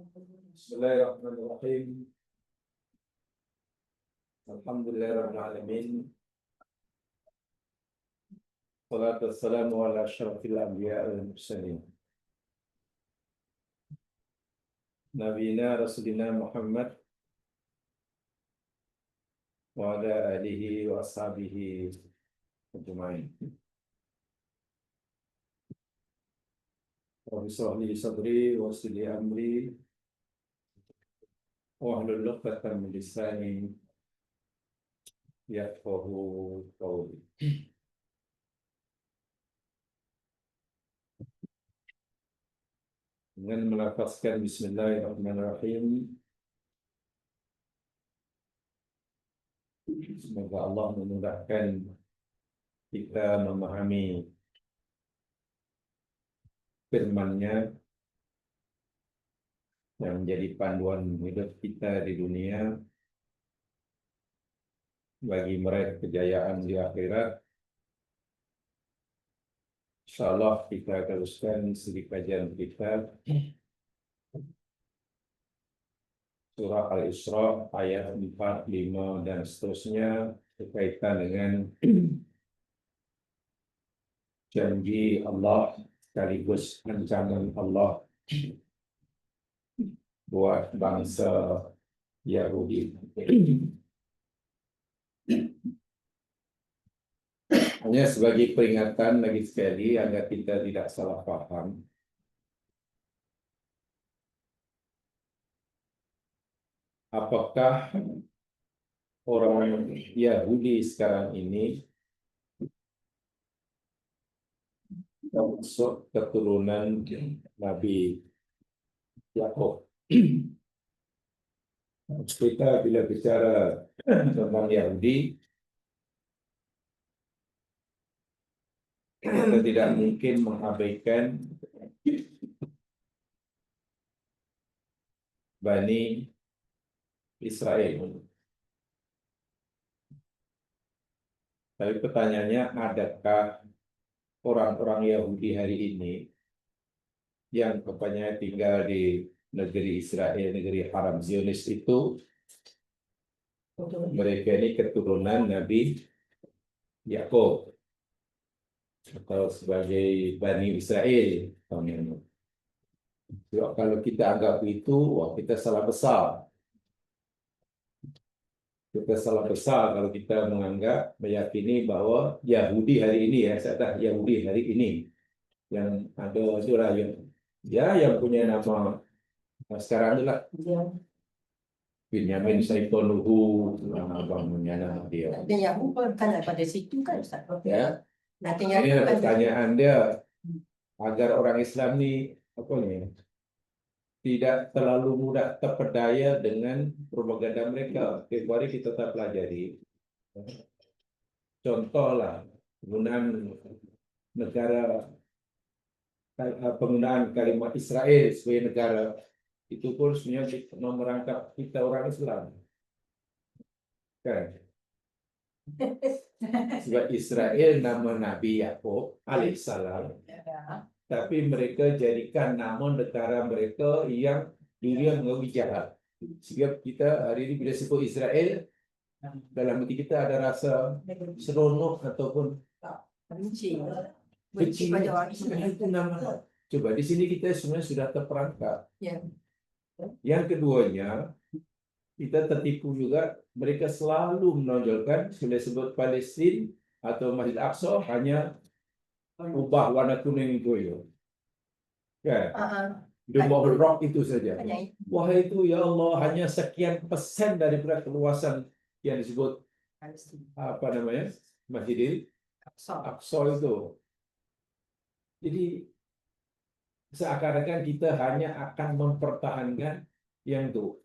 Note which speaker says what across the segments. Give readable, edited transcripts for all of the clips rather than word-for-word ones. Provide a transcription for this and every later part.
Speaker 1: Bismillahirrahmanirrahim. Alhamdulillahirabbil alamin. Wassalatu wassalamu ala asyrafil anbiya wal mursalin. Nabiyina Rasulina Muhammad wa ala alihi wa ashabihi ajma'in. Rabbi shrah li sadri wa yassir li amri wahlul 'uqdatam min lisani yafqahu qawli. Dengan melafazkan Bismillahirrahmanirrahim, semoga Allah memudahkan kita memahami firman-Nya yang menjadi panduan hidup kita di dunia bagi meraih kejayaan di akhirat. Insyaallah kita teruskan studi kajian kita surah Al-Isra ayat 4, 5 dan seterusnya berkaitan dengan janji Allah sekaligus ancaman Allah buat bangsa Yahudi. Hanya sebagai peringatan lagi sekali agar kita tidak salah paham. Apakah orang Yahudi sekarang ini termasuk keturunan Nabi Yakub? Kita bila bicara tentang Yahudi, kita tidak mungkin mengabaikan Bani Israel. Tapi pertanyaannya, adakah orang-orang Yahudi hari ini yang rupanya tinggal di negeri Israel, negeri Haram Zionis itu, mereka ini keturunan Nabi Yakub atau sebagai Bani Israel? Kalau kita anggap itu, wah, kita salah besar. Kita salah besar kalau kita menganggap, meyakini bahwa Yahudi hari ini, saya kata Yahudi hari ini, yang ada itulah yang punya nama sekarang itulah Binyamin Saitonuhu, abangnya nama dia.
Speaker 2: Artinya bukan pada situ kan Ustaz?
Speaker 1: Ya.
Speaker 2: Artinya
Speaker 1: Ini pertanyaan dia agar orang Islam ni tidak terlalu mudah terpedaya dengan propaganda mereka. Tiap hari kita tak pelajari. Contohlah penggunaan kalimat Israel sebagai negara, itu pun sebenarnya merangkap kita orang Islam. Kan? Sebab Israel nama Nabi Yakub alaihissalam. Tapi mereka jadikan nama negara mereka yang dunia mengaku jahat. Sehingga kita hari ini bila sebut Israel, dalam hati kita ada rasa seronok ataupun benci pada orang Islam. Itu nama. Coba di sini kita sebenarnya sudah terperangkap. Yang keduanya, kita tertipu juga. Mereka selalu menonjolkan bila sebut Palestin atau Masjid Aqsa hanya ubah warna kuning itu, kan? Dome of the Rock itu saja. Wah, itu ya Allah, hanya sekian persen daripada keluasan yang disebut Masjidil Aqsa itu. Jadi seakan-akan kita hanya akan mempertahankan yang itu,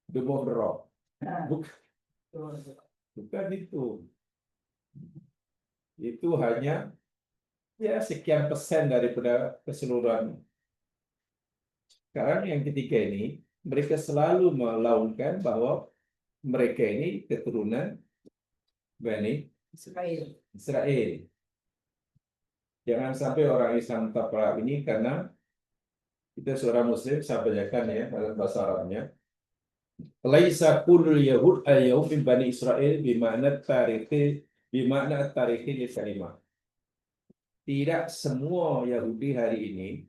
Speaker 1: Dome of the Rock. Bukan itu. Itu hanya sekian persen daripada keseluruhan. Sekarang yang ketiga ini, mereka selalu melaungkan bahwa mereka ini keturunan Bani Israel. Jangan sampai orang Islam terperangkap ini karena Kita seorang Muslim, saya bacakan ya dalam bahasa Arabnya. Laisa kullul yahud al-yawm min bani Israel bimakna tarikhi li kalimah. Tidak semua Yahudi hari ini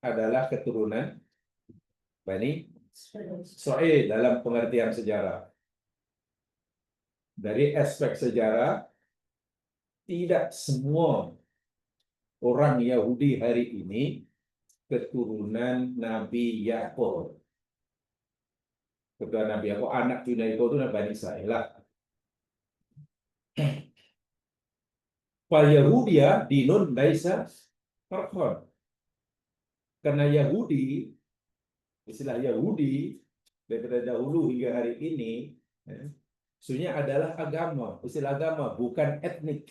Speaker 1: adalah keturunan Bani Israel dalam pengertian sejarah. Dari aspek sejarah, tidak semua orang Yahudi hari ini keturunan Nabi Yakub. Keturunan Nabi Yakub, anak cucu Yakub itu Bani Israel lah. Fal Yahudiya dinun laisa farqan. Karena Yahudi, istilah Yahudi daripada dahulu hingga hari ini, sebenarnya adalah agama, istilah agama, bukan etnik.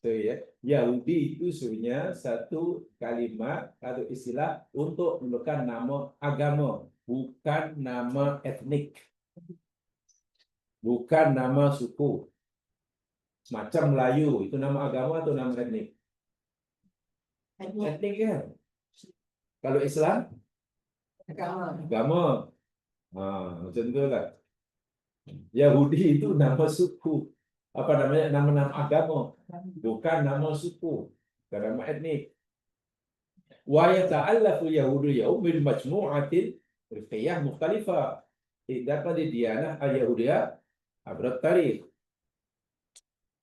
Speaker 1: So, ya, Yahudi itu sebenarnya satu kalimat atau istilah untuk menunjukkan nama agama, bukan nama etnik, bukan nama suku. Macam Melayu itu nama agama atau nama etnik? Etnik ya. Kalau Islam, agama. Macam itu lah. Yahudi itu nama suku. Apa namanya? Nama-nama agama, bukan nama suku, bukan nama etnik. Wa yata'allafu yahudu yaum min majmu'atin riqiyah mukhtalifah. Dapat didianah al-Yahudiyah abad tarikh.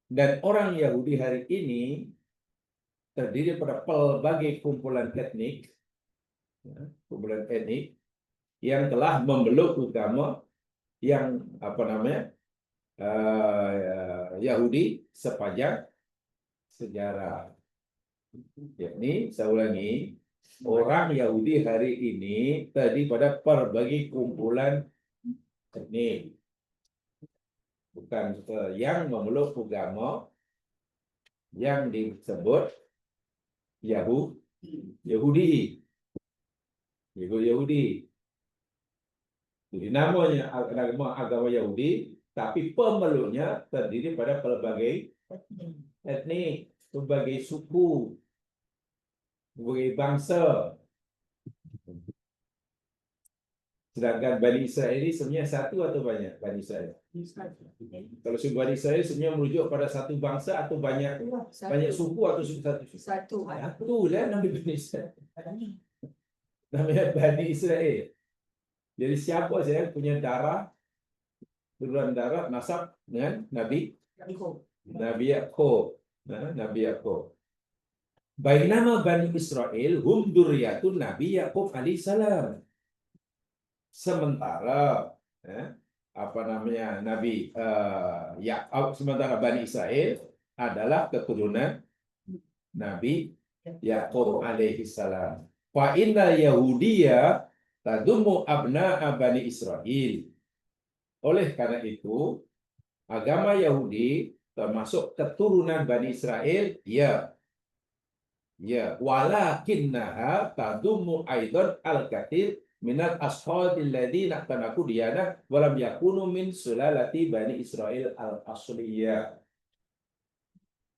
Speaker 1: Dan orang Yahudi hari ini terdiri pada pelbagai kumpulan etnik, yang telah memeluk agama yang Yahudi sepanjang sejarah. Yakni, saya ulangi, orang Yahudi hari ini terdiri pada berbagai kumpulan etnik, bukan yang memeluk agama yang disebut Yahudi. Jadi namanya agama Yahudi, tapi pemeluknya terdiri pada pelbagai etnik, berbagai suku, berbagai bangsa. Sedangkan Bani Israel ini sebenarnya satu atau banyak Bani Israel? Kalau suku Bani Israel sebenarnya merujuk pada satu bangsa atau banyak suku atau suku satu? Satu lah nama Bani Israel. Namanya Bani Israel. Jadi siapa saya punya turunan darah nasab dengan Nabi Yakub. Nabi Yakub. Bainama Bani Israel hum dzurriyyatun Nabi Yakub alaihissalam. Sementara sementara Bani Israel adalah keturunan Nabi Yakub alaihissalam. Fa inna Yahudiyya tadumu abna'a Bani Israel. Oleh karena itu, agama Yahudi termasuk keturunan Bani Israel, ya, walakinnaha tadumu aidan al-katsir minal ashabil ladzina tanaku diyana walam yakunu min sulalati Bani Israel al-asliyah.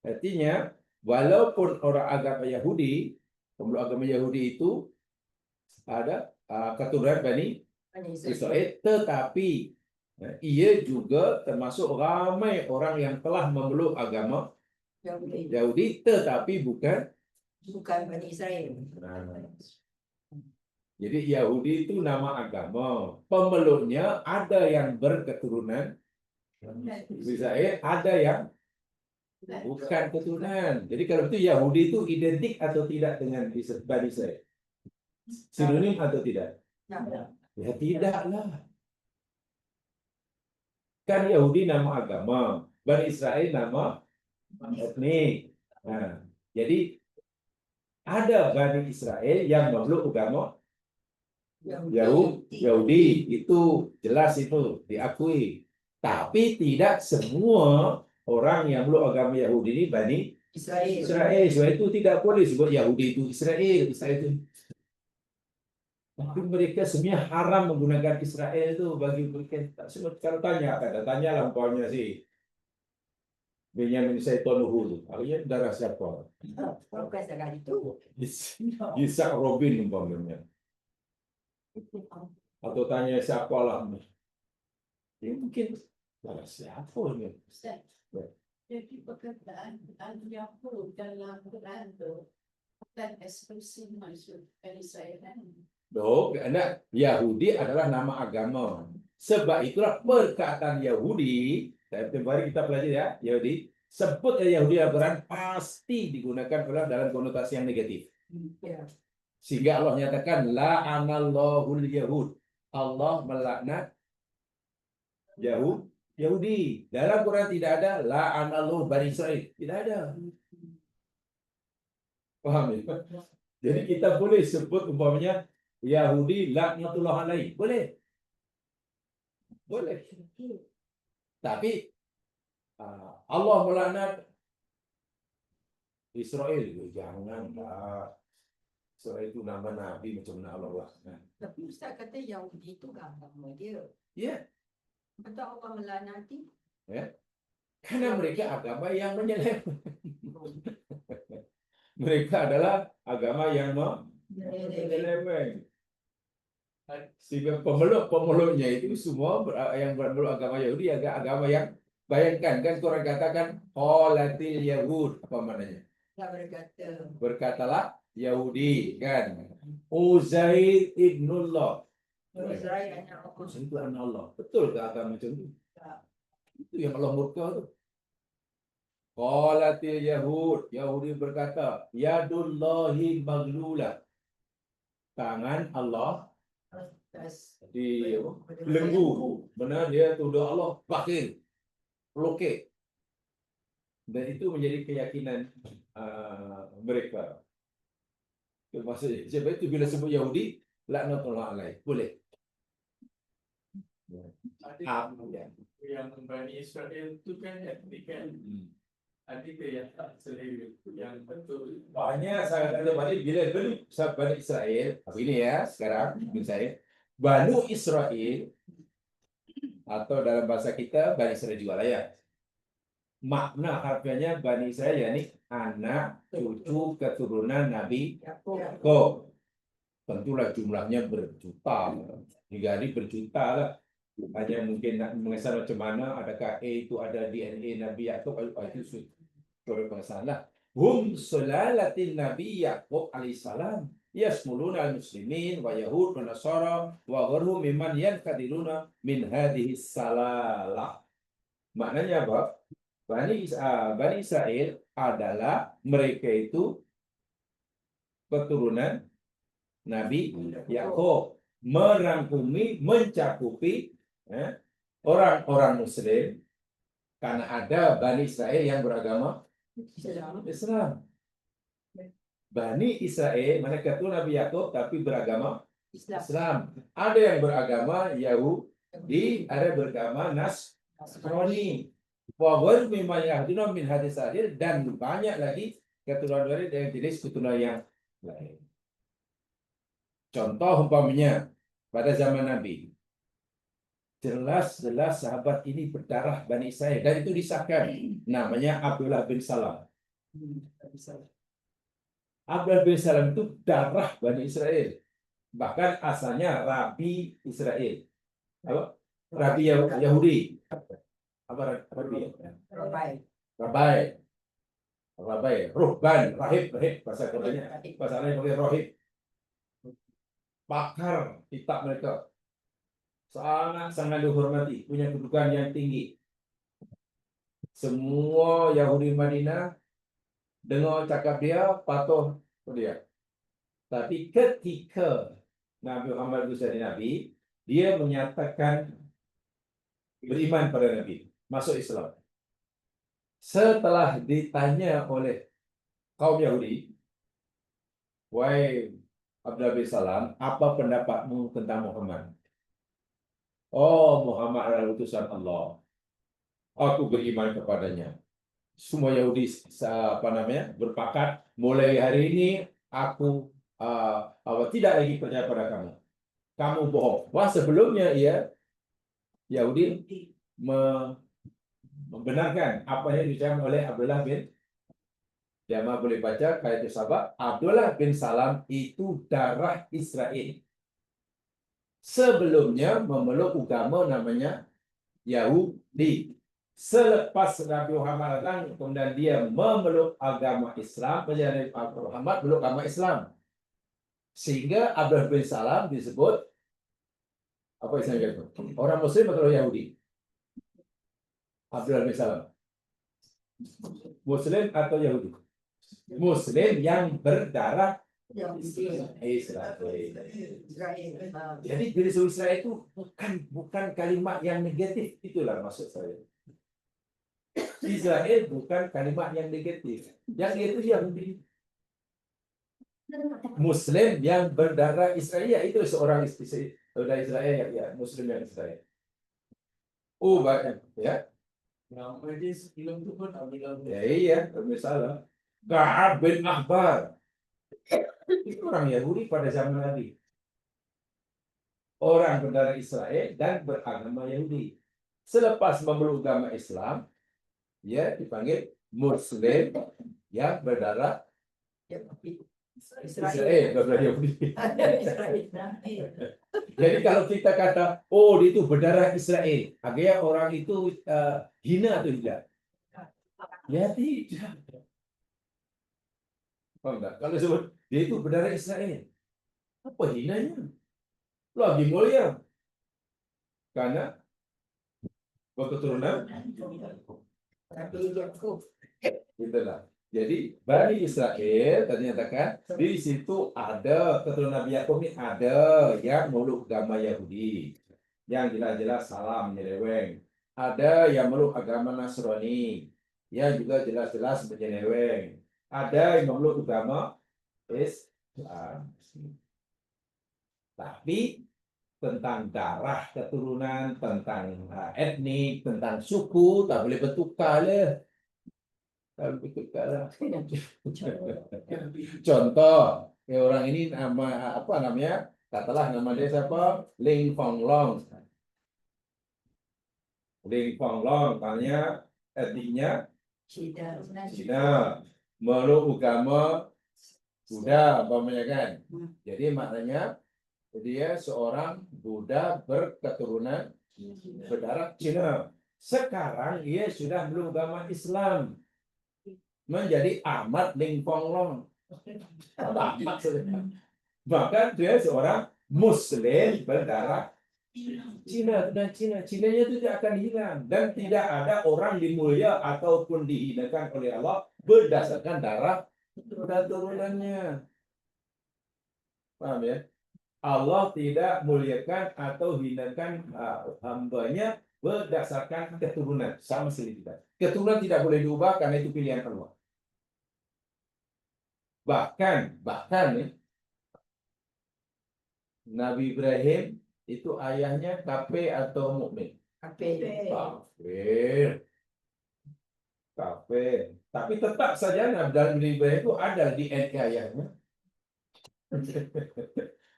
Speaker 1: Artinya, walaupun orang agama Yahudi, pemeluk agama Yahudi itu ada keturunan Bani Israel, tetapi ia juga termasuk ramai orang yang telah memeluk agama Yahudi, tetapi bukan
Speaker 2: Bani Israel.
Speaker 1: Jadi Yahudi itu nama agama, pemeluknya ada yang berketurunan Israel, ada yang bukan keturunan. Jadi kalau itu Yahudi itu identik atau tidak dengan Bani Israel? Sinonim atau tidak? Ya tidaklah. Kan Yahudi nama agama, Bani Israel nama etnik. Jadi ada Bani Israel yang memeluk agama Yahudi, itu jelas, itu diakui. Tapi tidak semua orang yang memeluk agama Yahudi ini Bani Israel. Sebab itu tidak boleh sebut Yahudi itu Israel itu. Tapi mereka sebenarnya haram menggunakan Israel itu bagi mereka. Kalau tanya lah umpamanya sih, Benyamin Saitonhul. Kalian darah siapa?
Speaker 2: Bukan sekali itu.
Speaker 1: Ishak Robin umpamanya. Atau tanya siapa lah. Ya, mungkin darah siapa ini?
Speaker 3: Ustaz, jadi perkataan Al-Yahud dalam Quran itu bukan eksklusif masuk dari saya kan.
Speaker 1: Loh, karena Yahudi adalah nama agama. Sebab itulah perkataan Yahudi, mari kita pelajari ya, Yahudi, sebut Yahudi Al-Quran pasti digunakan pula dalam konotasi yang negatif.
Speaker 2: Ya.
Speaker 1: Sehingga Allah nyatakan la'anallahul yahud. Allah melaknat Yahudi. Dalam Quran tidak ada la'anallahu bani Israil. Tidak ada. Paham ya? Jadi kita boleh sebut umpamanya Yahudi laknatullah alaih. Boleh. Boleh. Tapi Allah melaknat Israel. Janganlah. Israel itu nama Nabi macam mana Allah laknat.
Speaker 2: Tapi Ustaz kata Yahudi itu agama dia.
Speaker 1: Ya.
Speaker 2: Betul Allah melaknati.
Speaker 1: Ya. Karena mereka agama yang menyeleweng. Mereka adalah agama yang menyeleweng. Sehingga pemeluknya itu semua yang bermeluk agama Yahudi agama yang bayangkan kan Quran katakan qalatil yahud apa maknanya? Berkatalah Yahudi kan. Uzair ibnullah.
Speaker 2: Uzair anak Allah.
Speaker 1: Itu anak Allah. Betul ke agama macam itu? Itu yang Allah murka tu. Qalatil yahud. Yahudi berkata yadullahi maglulah. Tangan Allah di belenggu. Benar dia tuduh Allah bakil, pelukik. Dan itu menjadi keyakinan mereka. Itu maksudnya. Sebab itu bila sebut Yahudi, laknatullah alaih. Boleh.
Speaker 4: Yang Bani Israel itu kan kan ada yang tak selera yang betul.
Speaker 1: Banyak saya kata balik bila Bani Israel, apa ini ya sekarang Bani saya Bani Israel atau dalam bahasa kita Bani Israel juga lah ya. Makna harfiahnya Bani Israel yakni anak cucu keturunan Nabi Yakub. Tentulah jumlahnya berjuta, hingga hari berjuta lah. Hanya mungkin nak mengesal macam mana, adakah itu ada DNA Nabi Yakub, itu sudah pengesalan lah. Hum sulalatin Nabi Yakub alaihissalam yasmuluna al-muslimin wa yahud wa nasara wa ghairhum mimman yanqadiluna min hadhihi salalah. Maknanya apa? Bani Israel adalah mereka itu keturunan Nabi Yakub, merangkumi, mencakupi orang-orang Muslim, karena ada Bani Israel yang beragama Islam. Bani Israel mereka itu Nabi Yakub tapi beragama Islam. Ada yang beragama Yahudi, ada beragama Nasrani. Wawar memang yahduna min hadis adil, dan banyak lagi keturunan dari yang jenis keturunan yang lain. Contoh umpamanya pada zaman Nabi, jelas-jelas sahabat ini berdarah Bani Israel dan itu disahkan namanya Abdullah bin Salam. Abdullah bin Salam itu darah Bani Israel, bahkan asalnya Rabi Israel. Apa? Rabi Yahudi. Apa Rabi? Rabai, Ruhban, Rahib, bahasa katanya, bahasa lain pakai Rahib. Pakar kitab mereka sangat dihormati, punya kedudukan yang tinggi. Semua Yahudi Madinah dengar cakap dia, patuh dia. Tapi ketika Nabi Muhammad itu jadi Nabi, dia menyatakan beriman pada Nabi, masuk Islam. Setelah ditanya oleh kaum Yahudi, wahai Abdullah bin Salam, apa pendapatmu tentang Muhammad? Oh, Muhammad adalah utusan Allah. Aku beriman kepadanya. Semua Yahudi berpakat, mulai hari ini aku tidak lagi percaya pada kamu. Kamu bohong. Wah, sebelumnya Yahudi membenarkan apa yang diucapkan oleh Abdullah bin Jamaah. Boleh baca ayat sahabat. Abdullah bin Salam itu darah Israel. Sebelumnya memeluk agama namanya Yahudi. Selepas Nabi Muhammad datang, kemudian dia memeluk agama Islam, menjadi Muhammad meluk agama Islam. Sehingga Abdullah bin Salam disebut apa istilahnya itu? Orang Muslim atau Yahudi? Abdullah bin Salam. Muslim atau Yahudi? Muslim yang berdarah Israel. Jadi diri Israel itu bukan kalimat yang negatif, itulah maksud saya. Israel bukan kalimat yang negatif. Yang itu Yahudi. Muslim yang berdarah Israel itu seorang saudara Israel, ya, Muslim yang Israel. Oh banyak ya.
Speaker 4: Nama dia sebelum tu pun Abdullah.
Speaker 1: Ya iya, misalnya Ka'ab bin Ahbar itu orang Yahudi pada zaman Nabi. Orang berdarah Israel dan beragama Yahudi. Selepas memeluk agama Islam, dia dipanggil Muslim yang berdarah Israel, berdarah Yahudi. Jadi kalau kita kata, oh dia itu berdarah Israel, akhirnya orang itu hina atau tidak? Ya tidak. Oh, enggak. Kalau sebut dia itu berdarah Israel, apa hinanya? Lagi mulia. Karena berketurunan itulah. Jadi Bani Israel ternyatakan di situ ada keturunan Nabi Yakub ini ada yang meluk agama Yahudi, yang jelas-jelas salah menyeleweng. Ada yang meluk agama Nasrani, yang juga jelas-jelas menyeleweng. Ada yang memeluk agama Islam. Tapi tentang darah keturunan, tentang etnik, tentang suku, tak boleh bertukar lah. Tak boleh bertukar lah. Contoh, orang ini nama apa namanya? Katalah nama dia siapa? Ling Fong Long. Ling Fong Long, tanya etniknya Cina, meluk agama Buddha, umpamanya kan. Jadi maknanya dia seorang Buddha berketurunan berdarah Cina. Sekarang ia sudah meluk agama Islam, menjadi Ahmad Ling Fong Long. Ahmad sudah. Maka dia seorang Muslim berdarah Cina dan Cinanya itu tidak akan hilang dan tidak ada orang dimulia ataupun dihinakan oleh Allah berdasarkan darah keturunannya. Paham ya? Allah tidak muliakan atau hinakan hambanya berdasarkan keturunan, sama sekali tidak. Keturunan tidak boleh diubah karena itu pilihan Allah. Bahkan nih, Nabi Ibrahim itu ayahnya kafir atau mukmin? Kafir. Tapi tetap saja Nabi Ibrahim itu ada di DNA ayahnya.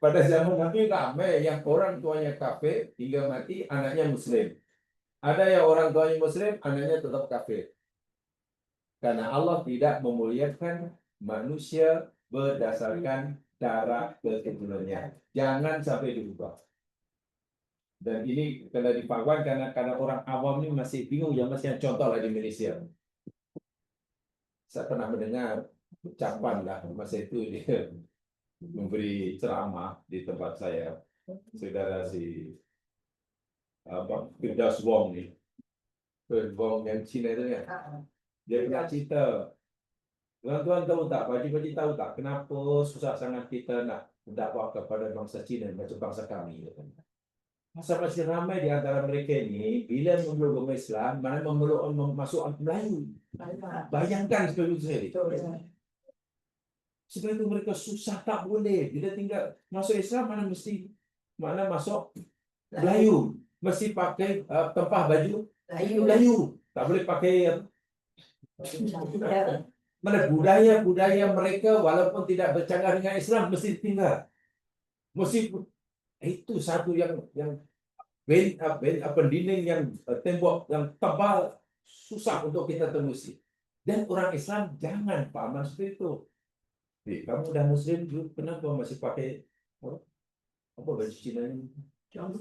Speaker 1: Pada zaman Nabi ramai yang orang tuanya kafir hingga mati, anaknya Muslim. Ada yang orang tuanya Muslim, anaknya tetap kafir. Karena Allah tidak memuliakan manusia berdasarkan darah keturunannya. Jangan sampai diubah. Dan ini kena dipawan karena orang awam ini masih bingung ya, masih contoh lah di Indonesia. Saya pernah mendengar ucapan lah masa itu dia memberi ceramah di tempat saya, saudara si Firdaus Wong nih, Wong yang Cina itu ya, dia punya cerita. Tuan-tuan tahu tak, Pak tahu tak kenapa susah sangat kita nak berdakwah kepada bangsa Cina macam bangsa kami? Masa masih ramai di antara mereka ini bila memeluk agama Islam, mana memeluk masuk Melayu. Bayangkan seperti itu sendiri. Sebab itu mereka susah tak boleh. Bila tinggal masuk Islam mana masuk Melayu. Mesti pakai tempah baju Melayu. Tak boleh pakai mana budaya mereka walaupun tidak bercanggah dengan Islam mesti tinggal. Mesti itu satu yang dinding yang tembok yang tebal susah untuk kita tembusi. Dan orang Islam jangan pahaman seperti itu. Kamu udah Muslim, kenapa masih pakai apa baju Cina ini? Kamu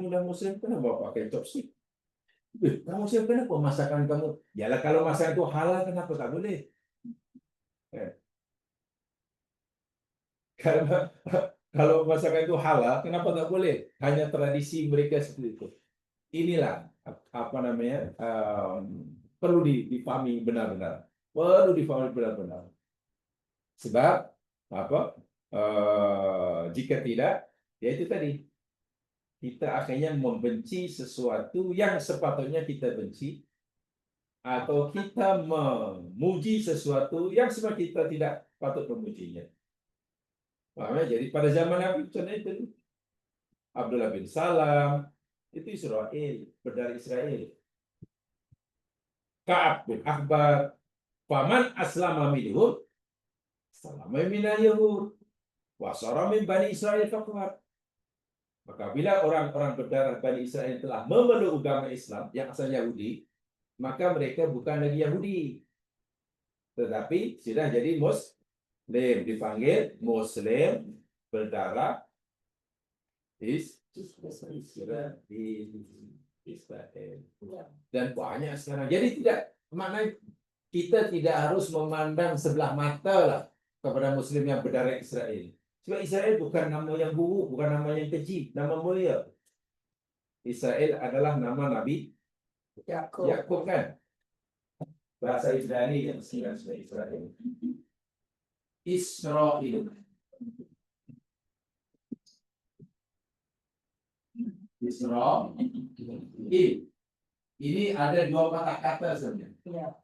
Speaker 1: udah Muslim, kenapa pakai chopstick? Kamu Muslim, kenapa masakan kamu? Yalah, kalau masakan itu halal, kenapa tak boleh? Kalau masakan itu halal, kenapa tak boleh? Hanya tradisi mereka seperti itu. Inilah apa namanya, perlu dipahami benar-benar. Perlu dipahami benar-benar. Sebab apa? Jika tidak, ya itu tadi, kita akhirnya membenci sesuatu yang sepatutnya kita benci, atau kita memuji sesuatu yang sebenarnya kita tidak patut memujinya. Jadi pada zaman Nabi contohnya itu Abdullah bin Salam itu Israel, berdarah Israel. Ka'ab bin Ahbar, faman aslama minhum salama minal yahud wa sara min bani Israel faqat. Maka bila orang-orang berdarah Bani Israel telah memeluk agama Islam yang asal Yahudi, maka mereka bukan lagi Yahudi, tetapi sudah jadi Muslim, dipanggil Muslim berdarah Israel. Dan banyak sekarang. Jadi tidak, maknanya kita tidak harus memandang sebelah mata lah kepada Muslim yang berdarah Israel. Sebab Israel bukan nama yang buruk, bukan nama yang keji, nama mulia. Israel adalah nama Nabi Yakub kan? Bahasa Ibrani yang singkat Israel. Israel. Israel. Ini ada dua kata-kata sebenarnya.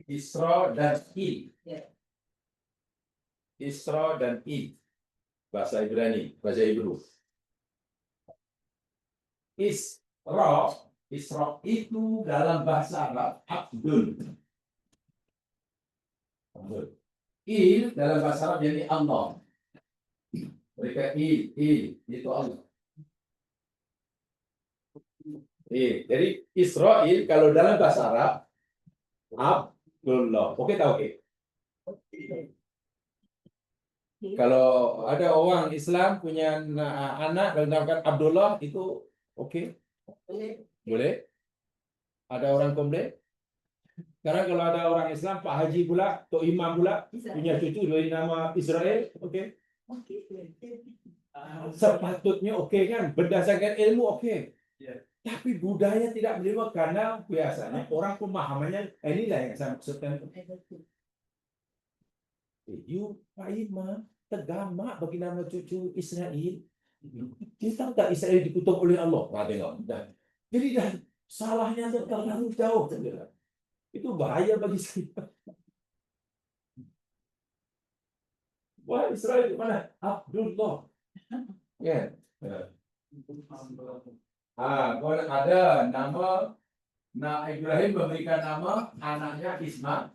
Speaker 1: Isra dan Il. Isra dan Il. Bahasa Ibrani, bahasa Hebrew. Isra itu dalam bahasa Arab Abdul. Il dalam bahasa Arab jadi Allah. Mereka il itu Allah. Jadi Israel kalau dalam bahasa Arab Abdullah. Oke tak oke? Kalau ada orang Islam punya anak dan dinamakan Abdullah itu oke? Boleh? Ada orang komplain? Sekarang kalau ada orang Islam, Pak Haji pula, Tok Imam pula, punya cucu dari nama Israel, oke? Sepatutnya oke kan? Berdasarkan ilmu oke. Tapi budaya tidak menerima karena biasanya orang pemahamannya inilah yang saya maksudkan. Pak Imam tergamak bagi nama cucu Israel. Kita tak Israel dikutuk oleh Allah. Nah, tengok. Jadi dah salahnya terlalu jauh. Itu bahaya bagi saya. Wah, Israel di mana? Abdullah. Ya. Kalau ada nama Ibrahim memberikan nama anaknya Ismail.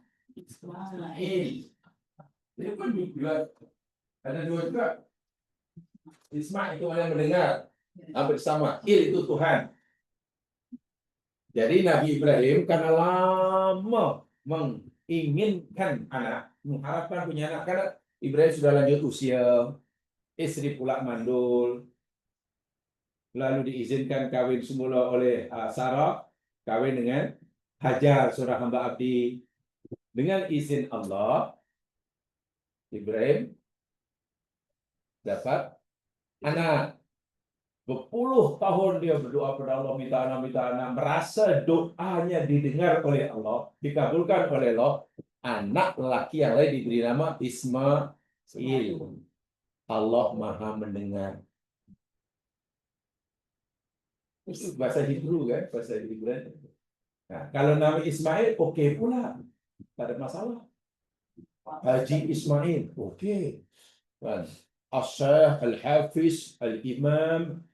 Speaker 1: Jadi pun juga ada dua juga. Ismail itu orang mendengar hampir sama. Il itu Tuhan. Jadi Nabi Ibrahim karena lama menginginkan anak, mengharapkan punya anak, karena Ibrahim sudah lanjut usia, istri pula mandul, lalu diizinkan kawin semula oleh Sarah, kawin dengan Hajar, seorang hamba abdi. Dengan izin Allah, Ibrahim dapat anak. Berpuluh tahun dia berdoa kepada Allah, minta anak, merasa doanya didengar oleh Allah, dikabulkan oleh Allah. Anak lelaki yang lain diberi nama Ismail. Allah Maha mendengar. Itu bahasa Hebrew kan, bahasa Hebrew. Nah, kalau nama Ismail oke pula, tak ada masalah. Haji Ismail, oke. As-Syekh Al-Hafiz Al-Imam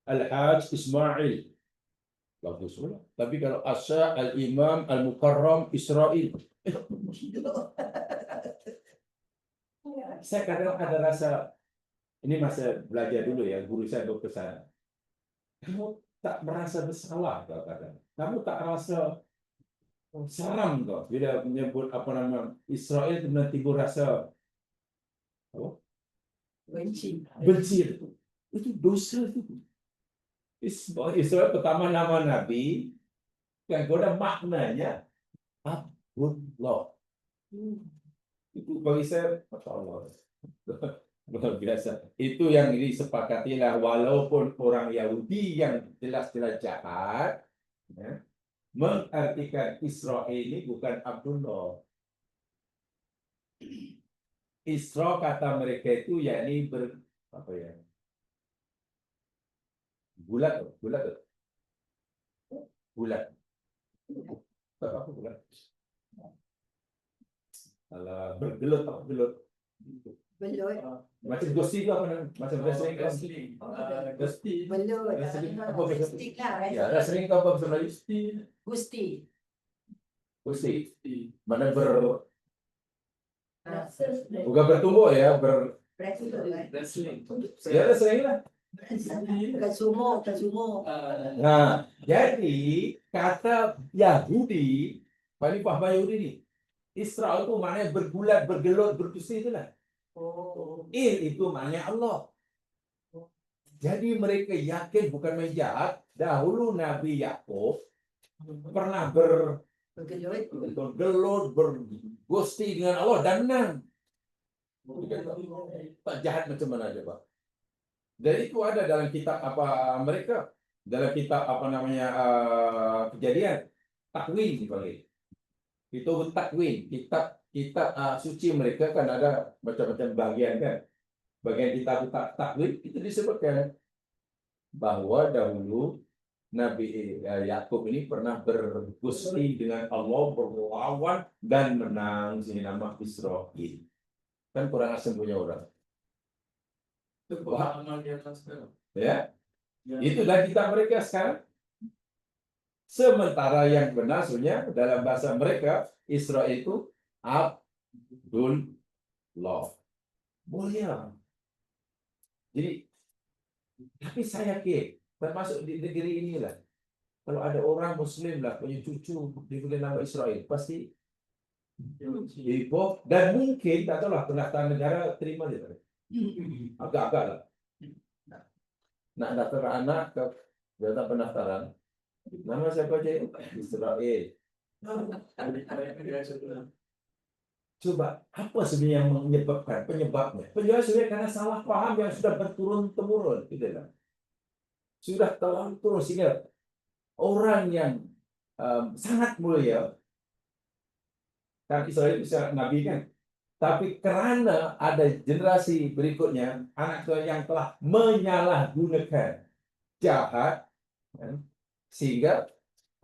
Speaker 1: Al-Haj Ismail, bagus pula. Tapi kalau As-Syekh Al-Imam Al-Mukarram Israel, saya kadang ada rasa, ini masa belajar dulu ya, guru saya berpesan, kamu tak merasa bersalah kadang. Kamu tak rasa seram kok bila menyebut apa nama Israel tiba-tiba rasa apa?
Speaker 2: Benci.
Speaker 1: Benci itu dosa itu. Israel pertama nama Nabi yang ada maknanya Abdullah. Itu bagi saya, Masya Allah. Luar biasa. Itu yang disepakatilah walaupun orang Yahudi yang jelas-jelas jahat, ya, mengartikan Israel ini bukan Abdullah. Isra kata mereka itu yakni apa ya? Bulat. Apa bulat? Alah, bergelut.
Speaker 2: Belut.
Speaker 1: Macam gosi itu apa namanya? Macam wrestling kan? Gosti.
Speaker 2: Belut.
Speaker 1: Apa bahasa?
Speaker 2: Stick lah.
Speaker 1: Ya, wrestling itu apa bahasa Melayu?
Speaker 2: Gusti.
Speaker 1: Gosi. Mana bukan
Speaker 3: Wrestling.
Speaker 1: bertumbuh ya,
Speaker 2: Wrestling.
Speaker 1: ya wrestling lah.
Speaker 2: Bukan sumo.
Speaker 1: Nah, jadi kata Yahudi, paling paham Yahudi ni, Israel itu maknanya bergulat, bergelut, berdusi itulah.
Speaker 2: Oh.
Speaker 1: Itu maknanya Allah. Jadi mereka yakin bukan main jahat. Dahulu Nabi Yakub pernah bergelut, bergusti dengan Allah dan menang. Tak jahat macam mana aja, Pak. Dan itu ada dalam kitab apa mereka, dalam kitab apa namanya Kejadian, Takwin dipanggil. Itu Takwin, kitab suci mereka kan ada macam-macam bagian kan. Bagian kitab Takwin itu disebutkan bahwa dahulu Nabi Yakub ini pernah bergusti dengan Allah, berlawan dan menang, sehingga nama Israel. Kan kurang asam punya orang.
Speaker 4: Itu pemahaman di atas sekarang.
Speaker 1: Ya, itulah kitab mereka sekarang. Sementara yang benar sebenarnya dalam bahasa mereka Israel itu Abdullah. Mulia. Jadi, tapi saya yakin termasuk di negeri inilah, kalau ada orang Muslim lah punya cucu diberi nama Israel, pasti heboh dan mungkin tak tahu lah pendaftaran negara terima dia. Agak-agak lah. Nak daftar anak ke data pendaftaran. Nama siapa aja? Israel. Coba apa sebenarnya yang menyebabkan penyebabnya? Penyebabnya karena salah paham yang sudah berturun-temurun, gitu kan? Sudah terlalu turun sehingga orang yang sangat mulia, kan Israel bisa nabi kan, tapi karena ada generasi berikutnya anak yang telah menyalahgunakan jahat, kan? Sehingga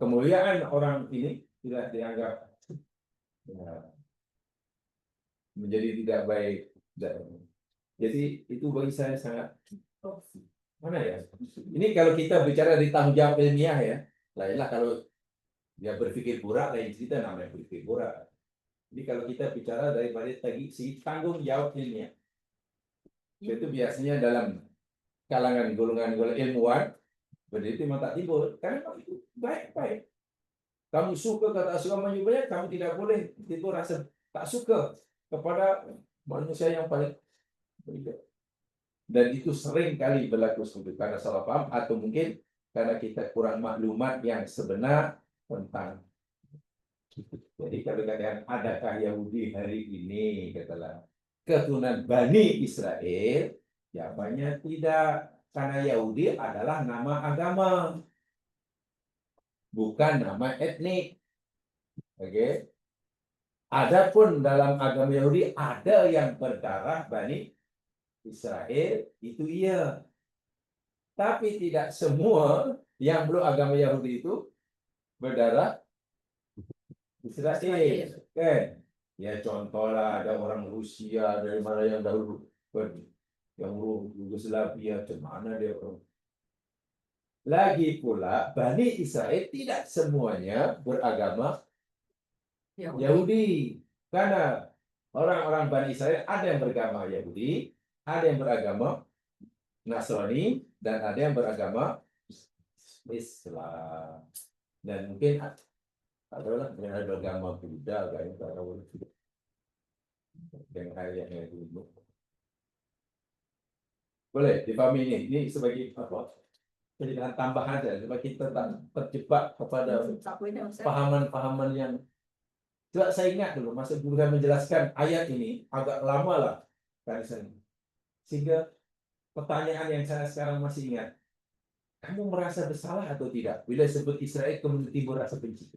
Speaker 1: kemuliaan orang ini tidak dianggap menjadi tidak baik. Jadi itu bagi saya sangat mana ya? Ini kalau kita bicara di tanggung jawab ilmiah ya, lainlah kalau dia berpikir buruk, lain cerita namanya berpikir buruk. Jadi kalau kita bicara daripada si tanggung jawab ilmiah, itu biasanya dalam kalangan golongan ilmuwan berdiri memang tak timbul, karena itu baik-baik. Kamu suka kata suka menyukai, kamu tidak boleh timbul rasa tak suka kepada manusia yang paling berbeda. Dan itu sering kali berlaku karena salah paham atau mungkin karena kita kurang maklumat yang sebenar tentang. Jadi kalau katakan adakah Yahudi hari ini, katalah keturunan Bani Israel, jawabannya tidak, karena Yahudi adalah nama agama, bukan nama etnik. Oke. Adapun dalam agama Yahudi ada yang berdarah Bani Israel, itu iya. Tapi tidak semua yang belum agama Yahudi itu berdarah Israel. Kan? Ya contohlah ada orang Rusia dari mana yang dahulu yang Yugoslavia, macam mana dia orang. Lagi pula Bani Israel tidak semuanya beragama Yahudi. Karena orang-orang Bani Israel ada yang beragama Yahudi, ada yang beragama Nasrani, dan ada yang beragama Islam. Dan mungkin adalah dengan beragama Buddha, kayak dengan ayatnya dulu. Boleh dipahami ini sebagai apa? Penjelasan tambahan saja supaya kita tak terjebak kepada pahaman-pahaman yang. Coba saya ingat dulu masa guru saya menjelaskan ayat ini agak lama lah kan sehingga pertanyaan yang saya sekarang masih ingat, kamu merasa bersalah atau tidak bila sebut Israel kemudian timbul rasa benci?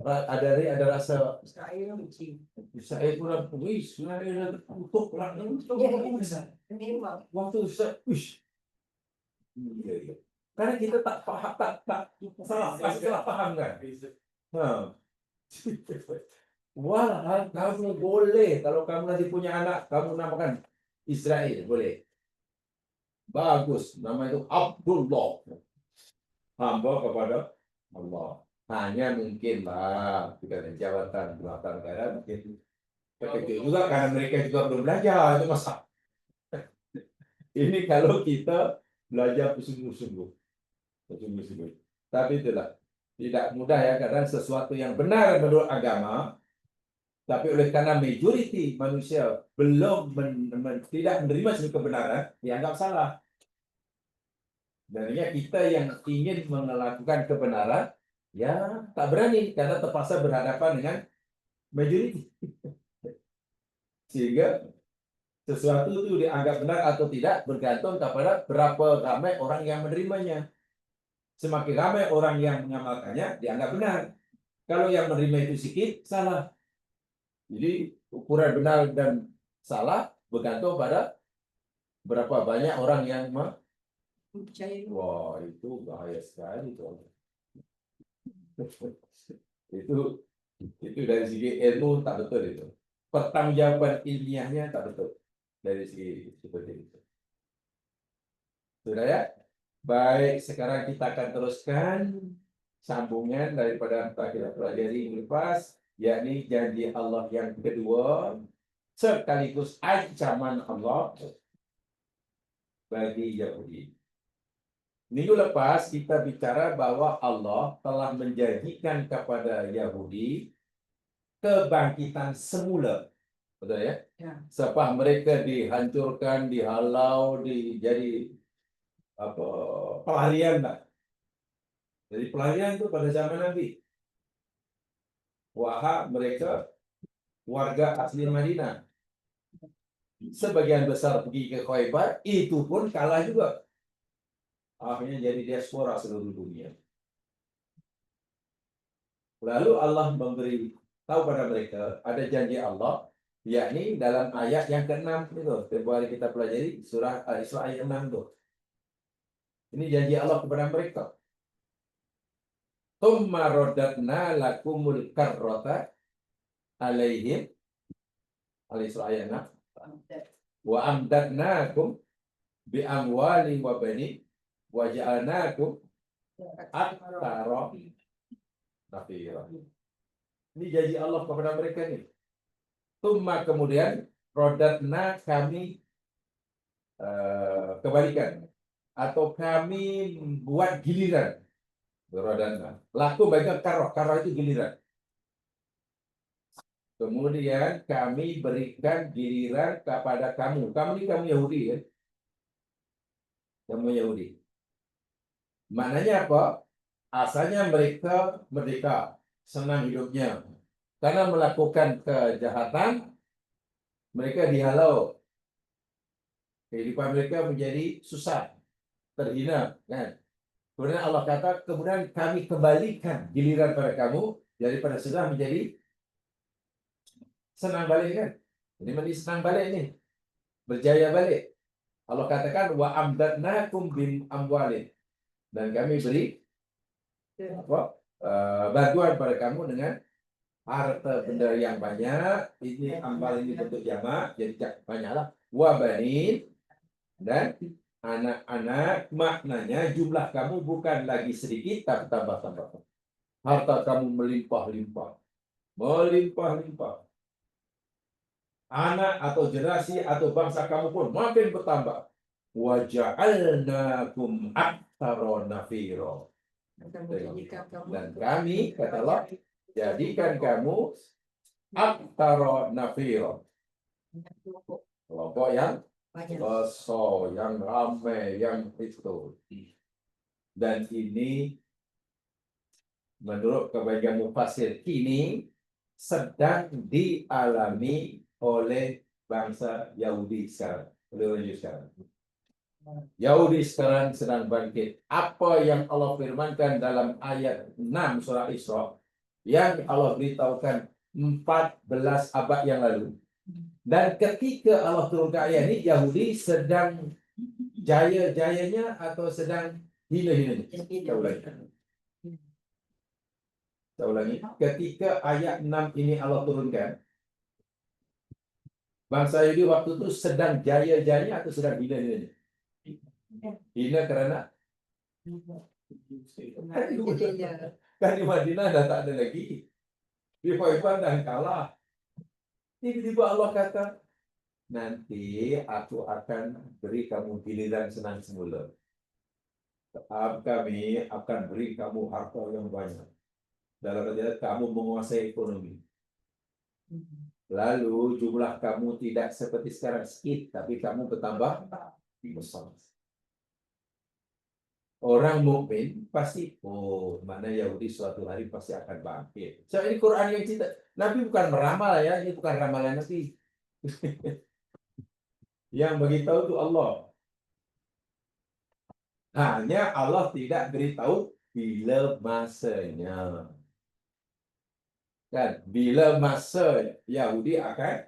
Speaker 1: Ada rasa
Speaker 2: Israel benci.
Speaker 1: Israel kurang, Israel untuk kurang
Speaker 2: Memang.
Speaker 1: waktu saya, iya. Karena kita tak paham, tak salah paham kan? Wah, kamu boleh kalau kamu nanti punya anak, kamu namakan Israel, boleh. Bagus, nama itu Abdullah. Hamba kepada Allah. Hanya mungkin lah, kita ada jabatan belakang negara mungkin kecil juga karena mereka juga belum belajar, itu masa. Ini kalau kita belajar sungguh-sungguh. Tapi itulah tidak mudah ya, karena sesuatu yang benar menurut agama, tapi oleh karena majority manusia belum tidak menerima sebagai kebenaran, dianggap salah. Dan kita yang ingin melakukan kebenaran, ya tak berani karena terpaksa berhadapan dengan majority. Sehingga sesuatu itu dianggap benar atau tidak bergantung kepada berapa ramai orang yang menerimanya. Semakin ramai orang yang mengamalkannya, dianggap benar. Kalau yang menerima itu sedikit, salah. Jadi ukuran benar dan salah bergantung pada berapa banyak orang yang wah, itu bahaya sekali tuh. Itu dari segi ilmu tak betul itu. Pertanggungjawaban ilmiahnya tak betul dari segi seperti itu. Sudah ya? Baik, sekarang kita akan teruskan sambungan daripada kita pelajari minggu lepas, yakni janji Allah yang kedua sekaligus ancaman Allah bagi Yahudi. Minggu lepas kita bicara bahwa Allah telah menjanjikan kepada Yahudi kebangkitan semula. Betul ya?
Speaker 2: Ya.
Speaker 1: Setelah mereka dihancurkan, dihalau, jadi apa pelarian lah. Jadi pelarian itu pada zaman Nabi. Wahab mereka warga asli Madinah. Sebagian besar pergi ke Khaybar, itu pun kalah juga. Akhirnya jadi diaspora seluruh dunia. Lalu Allah memberi tahu pada mereka ada janji Allah, yakni dalam ayat yang ke-6 itu. Tempoh hari kita pelajari surah Al-Isra ayat 6 itu. Ini janji Allah kepada mereka. Tsumma radadna lakumul karrata alaihim. Al-Isra ayat 6. Wa amdadnakum bi amwali wa bani wa ja'alnakum aktsara nafira. Ini janji Allah kepada mereka nih. Tsumma kemudian radadna kami kebalikan atau kami buat giliran. Radadna. Laku bagian karoh itu giliran. Kemudian kami berikan giliran kepada kamu. Kamu ini kamu Yahudi ya. Kamu Yahudi. Maknanya apa? Asalnya mereka merdeka, senang hidupnya. Karena melakukan kejahatan, mereka dihalau. Kehidupan mereka menjadi susah, terhina. Kan? Kemudian Allah kata, kemudian kami kembalikan giliran pada kamu, daripada sudah menjadi senang balik kan? Jadi menjadi senang balik ini, berjaya balik. Allah katakan wa amdadnakum bin amwalin, dan kami beri apa? Bantuan pada kamu dengan harta benda yang banyak. Ini ambal ini bentuk jamak, jadi banyaklah. Wa banin, dan anak-anak, maknanya jumlah kamu bukan lagi sedikit, tapi tambah-tambah. Harta kamu melimpah-limpah. Melimpah-limpah. Anak atau generasi atau bangsa kamu pun makin bertambah. Wa ja'alnakum aktsara nafira.
Speaker 2: Akan menjadikan kamu
Speaker 1: Dan kami, kata Allah, jadikan kamu aktsara nafira. Kelompok yang
Speaker 2: banyak.
Speaker 1: besar, yang ramai, yang itu. Dan ini menurut kebanyakan mufassir kini sedang dialami oleh bangsa Yahudi sekarang, oleh orang Yahudi sekarang. Yahudi sekarang sedang bangkit. Apa yang Allah firmankan dalam ayat 6 surah Isra yang Allah beritahukan 14 abad yang lalu. Dan ketika Allah turunkan ayat ini, Yahudi sedang jaya-jayanya atau sedang hina-hinanya. Kita ulangi. Saya ulangi, ketika ayat 6 ini Allah turunkan, bangsa Yahudi waktu itu sedang jaya-jayanya atau sedang hina-hinanya? Hina karena kan di Madinah dah tak ada lagi. Di Faifan dah kalah. Tiba-tiba Allah kata, nanti aku akan beri kamu giliran senang semula. Kami akan beri kamu harta yang banyak. Dalam artian kamu menguasai ekonomi. Lalu jumlah kamu tidak seperti sekarang sedikit, tapi kamu bertambah besar. Orang mukmin pasti, oh, mana Yahudi suatu hari pasti akan bangkit. So ini Quran yang cerita. Nabi bukan meramal ya, ini bukan ramalan Nabi. Yang beritahu itu Allah. Hanya Allah tidak beritahu bila masanya. Kan, bila masa Yahudi akan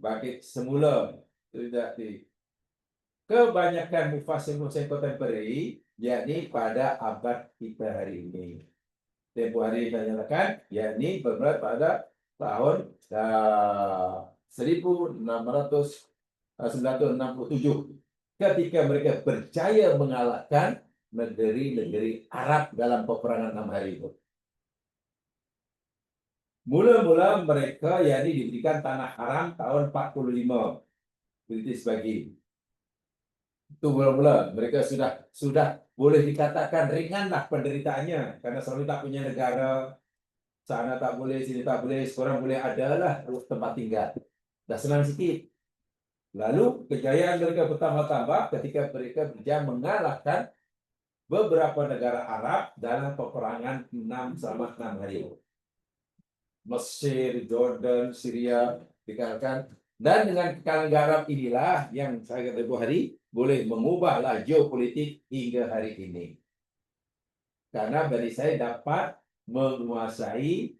Speaker 1: bangkit semula. Tidak di kebanyakan mufassir kontemporari, yakni pada abad kita hari ini. Tempoh hari kita nyatakan, yakni bermula pada tahun 1967 ketika mereka berjaya mengalahkan negeri-negeri Arab dalam peperangan 6 hari itu. Mula-mula mereka yakni diberikan tanah haram tahun 45 British bagi. Itu mula-mula mereka sudah boleh dikatakan ringanlah penderitaannya karena selalu tak punya negara, sana tak boleh, sini tak boleh, sekarang boleh adalah tempat tinggal. Dah senang sikit. Lalu kejayaan mereka bertambah-tambah ketika mereka berjaya mengalahkan beberapa negara Arab dalam peperangan selama 6 hari. Mesir, Jordan, Syria dikalahkan. Dan dengan kekalahan Arab inilah yang saya kata tempoh hari boleh mengubahlah geopolitik hingga hari ini. Karena bagi saya dapat menguasai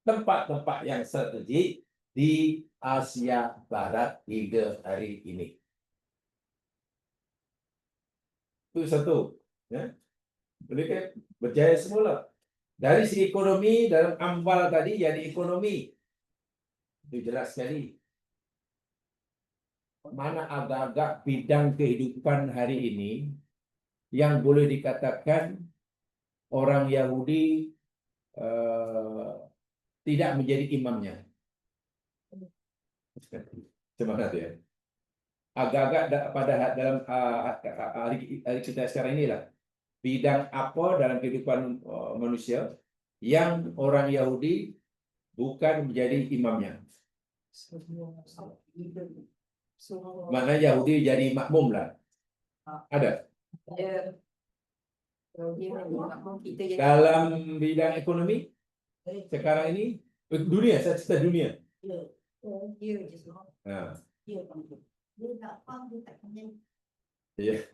Speaker 1: tempat-tempat yang strategik di Asia Barat hingga hari ini. Itu satu. Ya. Mereka berjaya semula. Dari segi ekonomi, dalam ambal tadi, jadi ekonomi. Itu jelas sekali. Mana agak-agak bidang kehidupan hari ini yang boleh dikatakan orang Yahudi tidak menjadi imamnya. Semangat ya. Agak-agak pada dalam hari kita sekarang inilah bidang apa dalam kehidupan manusia yang orang Yahudi bukan menjadi imamnya. Mana Yahudi jadi makmum lah. Ada. Dalam bidang ekonomi sekarang ini dunia, saya cerita dunia. Nah. Iya.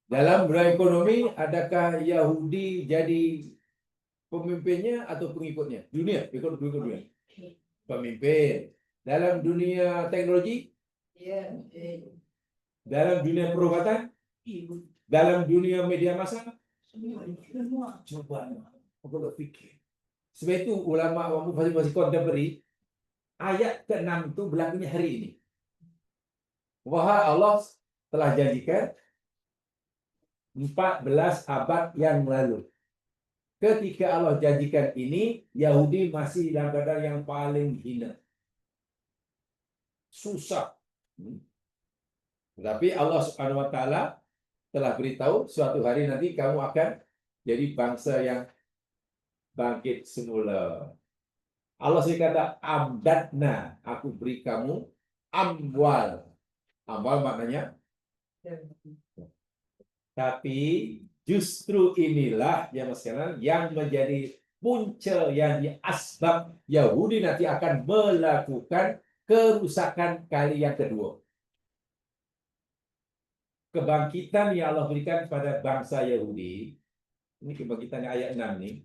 Speaker 1: Dalam bidang ekonomi, adakah Yahudi jadi pemimpinnya atau pengikutnya? Dunia, ikut dunia. Pemimpin. Dalam dunia teknologi? Dalam dunia perubatan? Dalam dunia media massa? Coba, aku berpikir. Sebab itu ulama masih kontemporari, ayat ke-6 itu berlakunya hari ini. Wahai Allah telah janjikan 14 abad yang lalu. Ketika Allah janjikan ini, Yahudi masih dalam keadaan yang paling hina. susah. Tapi Allah Subhanahu wa taala telah beritahu suatu hari nanti kamu akan jadi bangsa yang bangkit semula. Allah sih kata amdatna, aku beri kamu amwal. Amwal maknanya, tapi justru inilah yang sekarang yang menjadi punca yang di asbab Yahudi nanti akan melakukan kerusakan kali yang kedua. Kebangkitan yang Allah berikan kepada bangsa Yahudi, ini kebangkitan ayat 6 nih,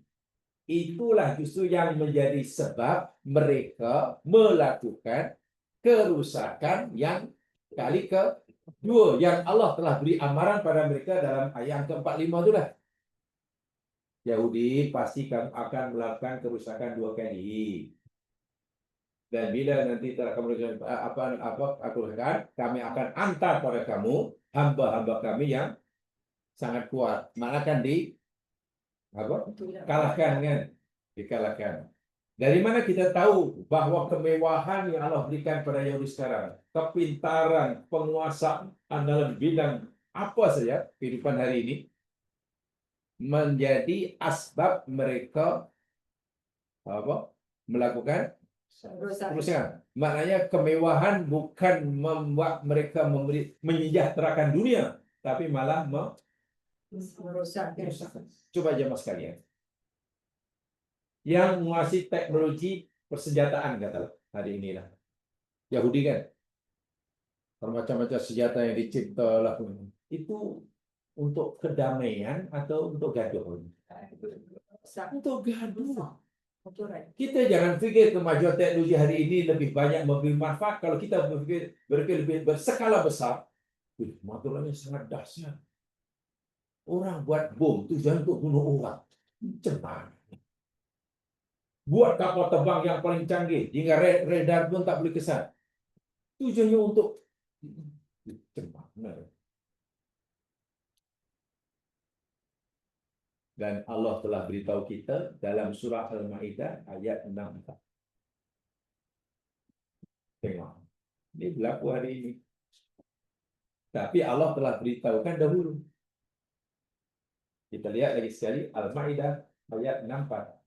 Speaker 1: itulah justru yang menjadi sebab mereka melakukan kerusakan yang kali kedua yang Allah telah beri amaran pada mereka dalam ayat ke-45 itulah. Yahudi pasti akan melakukan kerusakan 2 kali. Dan bila nanti telah kamu apa aku katakan, kami akan hantar pada kamu hamba-hamba kami yang sangat kuat. Mana kan kalahkan kan? Dikalahkan. Dari mana kita tahu bahwa kemewahan yang Allah berikan pada Yahudi sekarang, kepintaran, penguasaan dalam bidang apa saja kehidupan hari ini, menjadi asbab mereka melakukan kerusakan. Maknanya kemewahan bukan membuat mereka menyejahterakan dunia, tapi malah
Speaker 2: Merusak.
Speaker 1: Coba aja mas sekalian. Yang menguasai teknologi persenjataan katalah hari ini lah. Yahudi kan. Bermacam-macam senjata yang dicipta lah. Itu untuk kedamaian atau untuk gaduh? Untuk gaduh. Kita jangan fikir kemajuan teknologi hari ini lebih banyak memberi manfaat kalau kita berpikir lebih berskala besar. Masalahnya sangat dahsyat. Orang buat bom tujuan untuk bunuh orang. Cepat. Buat kapal terbang yang paling canggih hingga radar pun tak boleh kesan. Tujuannya untuk cepat. Dan Allah telah beritahu kita dalam surah Al-Maidah ayat 64. Tengok. Ini berlaku hari ini. Tapi Allah telah beritahukan dahulu. Kita lihat lagi sekali Al-Maidah ayat 64.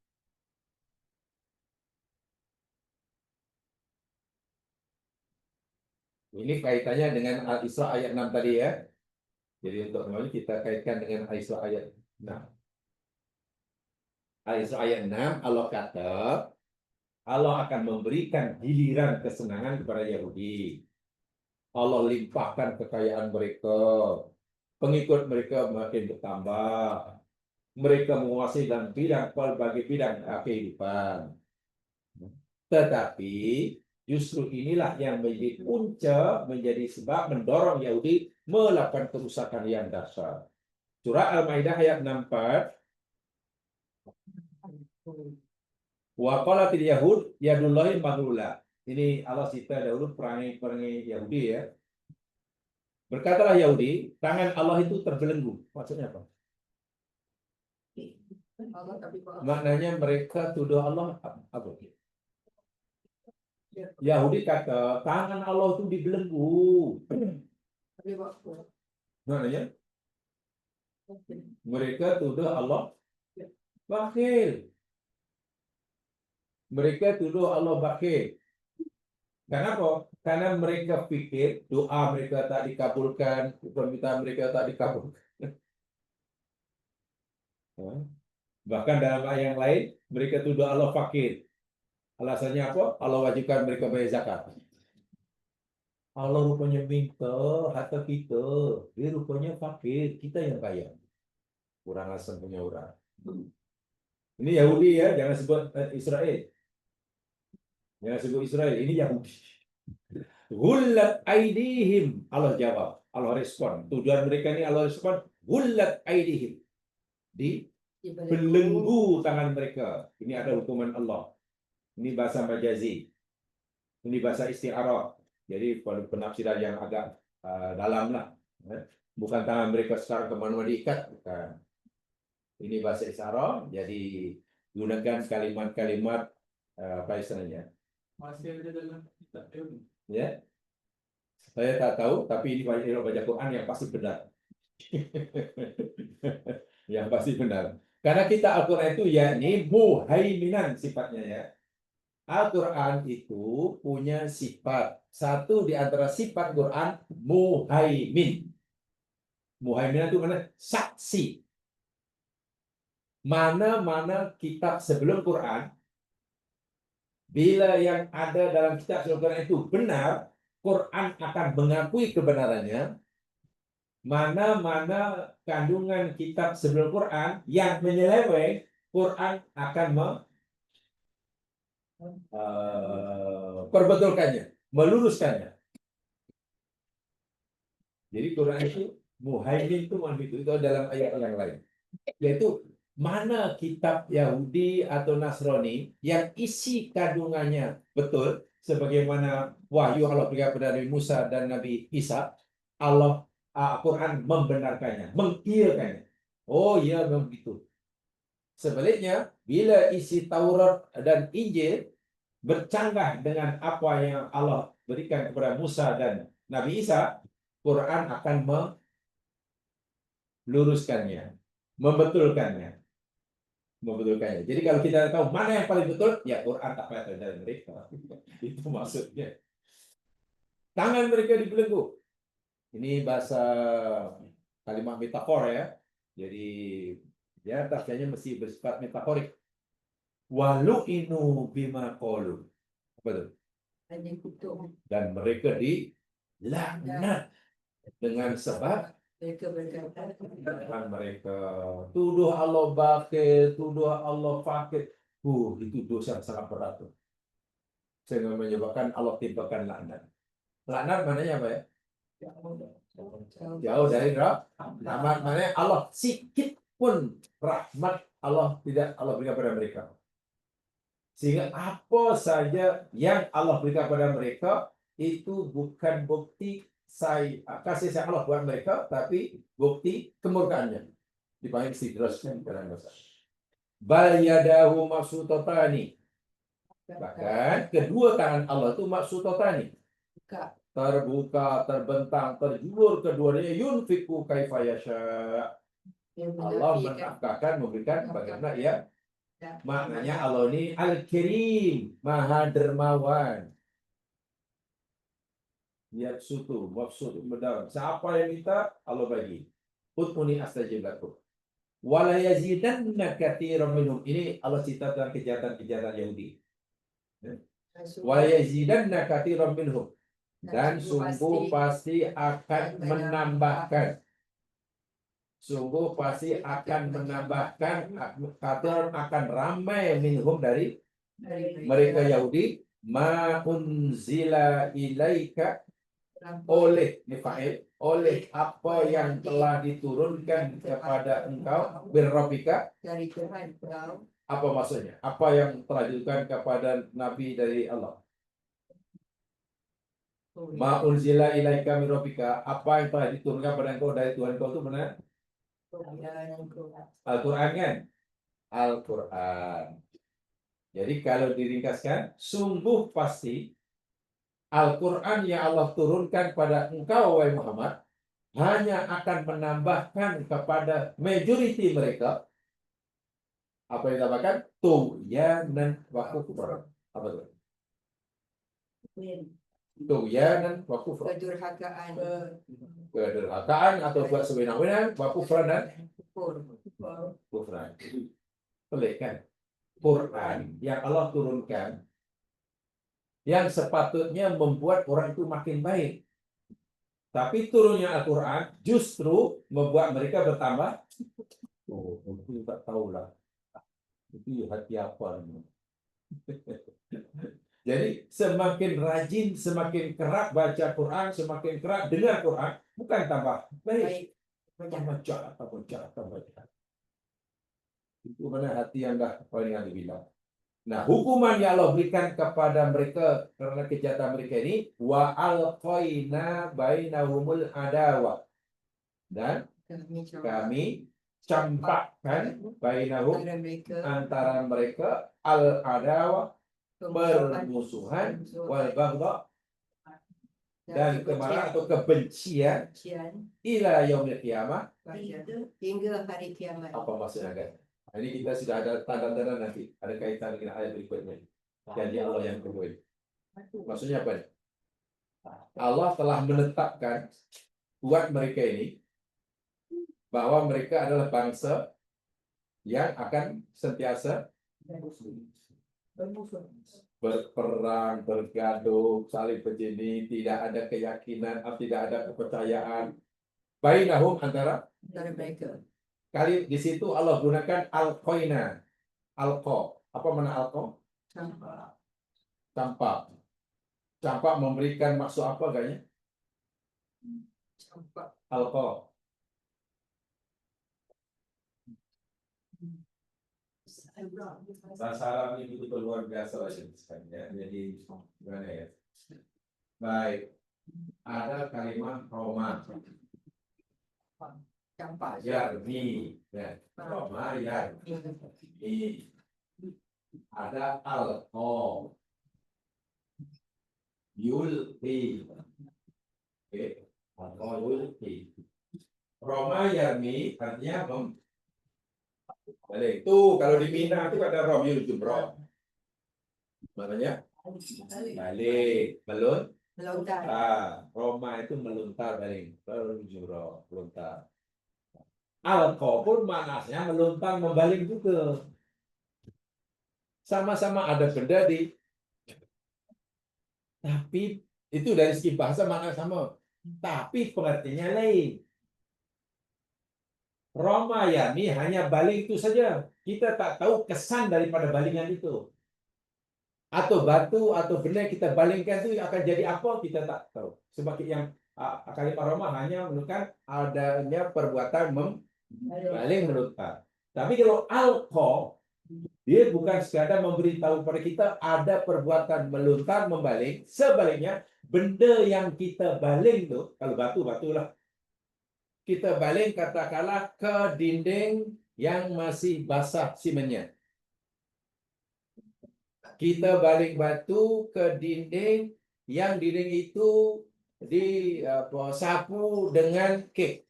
Speaker 1: Ini kaitannya dengan Al-Isra ayat 6 tadi ya. Jadi untuk kembali kita kaitkan dengan Al-Isra ayat 6. Al-Isra ayat 6 Allah kata Allah akan memberikan giliran kesenangan kepada Yahudi. Allah limpahkan kekayaan mereka. Pengikut mereka makin bertambah. Mereka menguasai dalam bidang berbagai bidang kehidupan. Tetapi justru inilah yang menjadi punca, menjadi sebab mendorong Yahudi melakukan kerusakan yang dahsyat. Surah Al-Maidah ayat 64. Wa qalatil yahud yadullahi maghlula. Ini Allah cerita dahulu perangai Yahudi ya. Berkatalah Yahudi, tangan Allah itu terbelenggu. Maksudnya apa? Maknanya mereka tuduh Allah apa? Yahudi kata tangan Allah itu dibelenggu. Maknanya mereka tuduh Allah bakhil. Mereka tuduh Allah bakhil. Kenapa? Karena mereka pikir doa mereka tak dikabulkan, permintaan mereka tak dikabulkan. Bahkan dalam ayat yang lain, mereka tuduh Allah fakir. Alasannya apa? Allah wajibkan mereka bayar zakat. Allah rupanya minta harta kita, dia rupanya fakir, kita yang kaya. Kurang asam punya orang. Ini Yahudi ya, jangan sebut Israel. Jangan sebut Israel, ini Yahudi. Ghullat aidihim. Allah jawab, Allah respon. Tujuan mereka ini Allah respon. Ghullat aidihim. Dibelenggu tangan mereka. Ini ada hukuman Allah. Ini bahasa majazi. Ini bahasa isti'arah. Jadi penafsiran yang agak dalam lah. Bukan tangan mereka sekarang kemana-mana diikat. Bukan. Ini bahasa isti'arah. Jadi gunakan kalimat-kalimat apa istilahnya?
Speaker 4: Masih ada dalam kitab.
Speaker 1: Ya, Saya tak tahu, tapi ini kalau baca Quran yang pasti benar. Yang pasti benar. Karena kita Al-Quran itu yakni muhaiminan sifatnya ya. Al-Quran itu punya sifat. Satu di antara sifat Quran muhaimin. Muhaimin itu mana? Saksi. Mana-mana kitab sebelum Quran, bila yang ada dalam kitab sebelum Quran itu benar, Quran akan mengakui kebenarannya. Mana-mana kandungan kitab sebelum Quran yang menyeleweng, Quran akan perbetulkannya, meluruskannya. Jadi Quran itu muhaimin itu dalam ayat yang lain. Yaitu mana kitab Yahudi atau Nasrani yang isi kandungannya betul, sebagaimana wahyu Allah berikan kepada Nabi Musa dan Nabi Isa, Allah Al-Quran membenarkannya, mengiyakannya. Oh iya, memang begitu. Sebaliknya, bila isi Taurat dan Injil bercanggah dengan apa yang Allah berikan kepada Musa dan Nabi Isa, Quran akan meluruskannya, membetulkannya. Jadi kalau kita tahu mana yang paling betul, ya Quran tak payah dari mereka. Itu maksudnya. Tangan mereka dibelenggu. Ini bahasa kalimat metafor ya. Jadi ya tafsirnya mesti bersifat metaforik. Walu'inu bima qalu. Apa itu? Dan mereka dilaknat dengan sebab mereka tuduh Allah bakil, tuduh Allah fakir. Itu dosa yang sangat berat tuh. Sehingga menyebabkan Allah timpakan laknat. Laknat maknanya apa ya? Jauh dari rahmat. Maknanya Allah sikit pun rahmat Allah tidak Allah berikan pada mereka. Sehingga apa saja yang Allah berikan pada mereka itu bukan bukti kasih sayang Allah buat mereka, tapi bukti kemurkaannya. Dipanggil istidrajnya dalam bahasa. Bal yadahu mabsutatani. Bahkan kedua tangan Allah itu mabsutatani. Terbuka, terbentang, terjulur keduanya, yunfiku kaifa yasha. Allah menafkahkan, memberikan bagaimana ya. Maknanya Allah ini Al-Karim, Maha Dermawan. Yabsutu, mabsutu, mendalam. Siapa yang minta, Allah bagi. Ud'uni astajib lakum. Wala yazidanna katsiran minhum. Ini Allah cerita tentang kejahatan-kejahatan Yahudi. Wala yazidanna katsiran minhum. Dan sungguh pasti akan menambahkan. Sungguh pasti akan menambahkan, katsiran akan ramai minhum dari mereka Yahudi, ma unzila ilaika, oleh oleh apa yang telah diturunkan kepada engkau birrabbika,
Speaker 2: dari Tuhan kau.
Speaker 1: apa maksudnya? Apa yang telah diturunkan kepada Nabi dari Allah? Ma unzila ilaika min rabbika, apa yang telah diturunkan kepada engkau dari Tuhan kau itu benar? Al-Quran kan? Al-Quran. Jadi kalau diringkaskan, sungguh pasti Al-Quran yang Allah turunkan pada engkau, wahai Muhammad, hanya akan menambahkan kepada majoriti mereka apa yang ditambahkan? Tughyanan wa kufran. Apa itu? Tughyanan wa kufran.
Speaker 2: Kedurhakaan.
Speaker 1: Kedurhakaan atau buat sewenang-wenang, wa kufran dan kufran. Pelik kan? Quran yang Allah turunkan yang sepatutnya membuat orang itu makin baik. Tapi turunnya Al-Quran justru membuat mereka bertambah. Oh, itu tak tahulah. Itu hati apa ini. Jadi semakin rajin, semakin kerap baca Quran, semakin kerap dengar Quran, bukan tambah baik. Tambah jahat, tambah jahat, tambah jahat. Itu mana hati yang dah paling yang dibilang. Nah, hukuman yang Allah berikan kepada mereka karena kejahatan mereka ini, wa alqaina bainahumul adawa, dan kami campakkan bainahum antara mereka al adawa, permusuhan, wal baghdha, dan kemarahan atau kebencian ila yaumil qiyamah.
Speaker 2: hingga hari kiamat.
Speaker 1: Apa maksudnya kan? Ini kita sudah ada tanda-tanda nanti, ada kaitan dengan ayat berikutnya. Janji Allah yang kedua. Maksudnya apa? Allah telah menetapkan buat mereka ini bahwa mereka adalah bangsa yang akan sentiasa berperang, bergaduh, saling berjenis, tidak ada keyakinan, tidak ada kepercayaan. Bainahum antara
Speaker 2: Dari mereka.
Speaker 1: kali di situ Allah gunakan alqoina, alqo. Apa mana alqo? Campak. Campak memberikan maksud apa kayaknya?
Speaker 2: Campak.
Speaker 1: Alqo. Bahasa Arab ini betul luar biasa ya. Jadi gimana ya? Baik. Ada kalimat Roma.
Speaker 2: Campak.
Speaker 1: Yarmi. Ya. Roma yarmi. Ada alqo. Yulqi. Oke. Alqo yulqi. Roma yarmi artinya balik. Tuh kalau di Mina itu ada Romyul Jumroh. Maknanya balik,
Speaker 2: Melontar.
Speaker 1: Roma itu melontar balik. Jumroh, melontar. Alqa pun maknanya melontar membalik juga. Sama-sama ada benda di, tapi itu dari segi bahasa makna sama, tapi pengertiannya lain. Roma yani hanya baling itu saja. Kita tak tahu kesan daripada balingan itu. Atau batu atau benda yang kita balingkan itu akan jadi apa kita tak tahu. Sebab yang kalimat Roma hanya menunjukkan adanya perbuatan membaling melontar. Tapi kalau alqa dia bukan sekadar memberitahu kepada kita ada perbuatan melontar membaling. Sebaliknya benda yang kita baling itu kalau batulah. Kita baling katakanlah ke dinding yang masih basah simennya. Kita baling batu ke dinding yang dinding itu disapu dengan kek.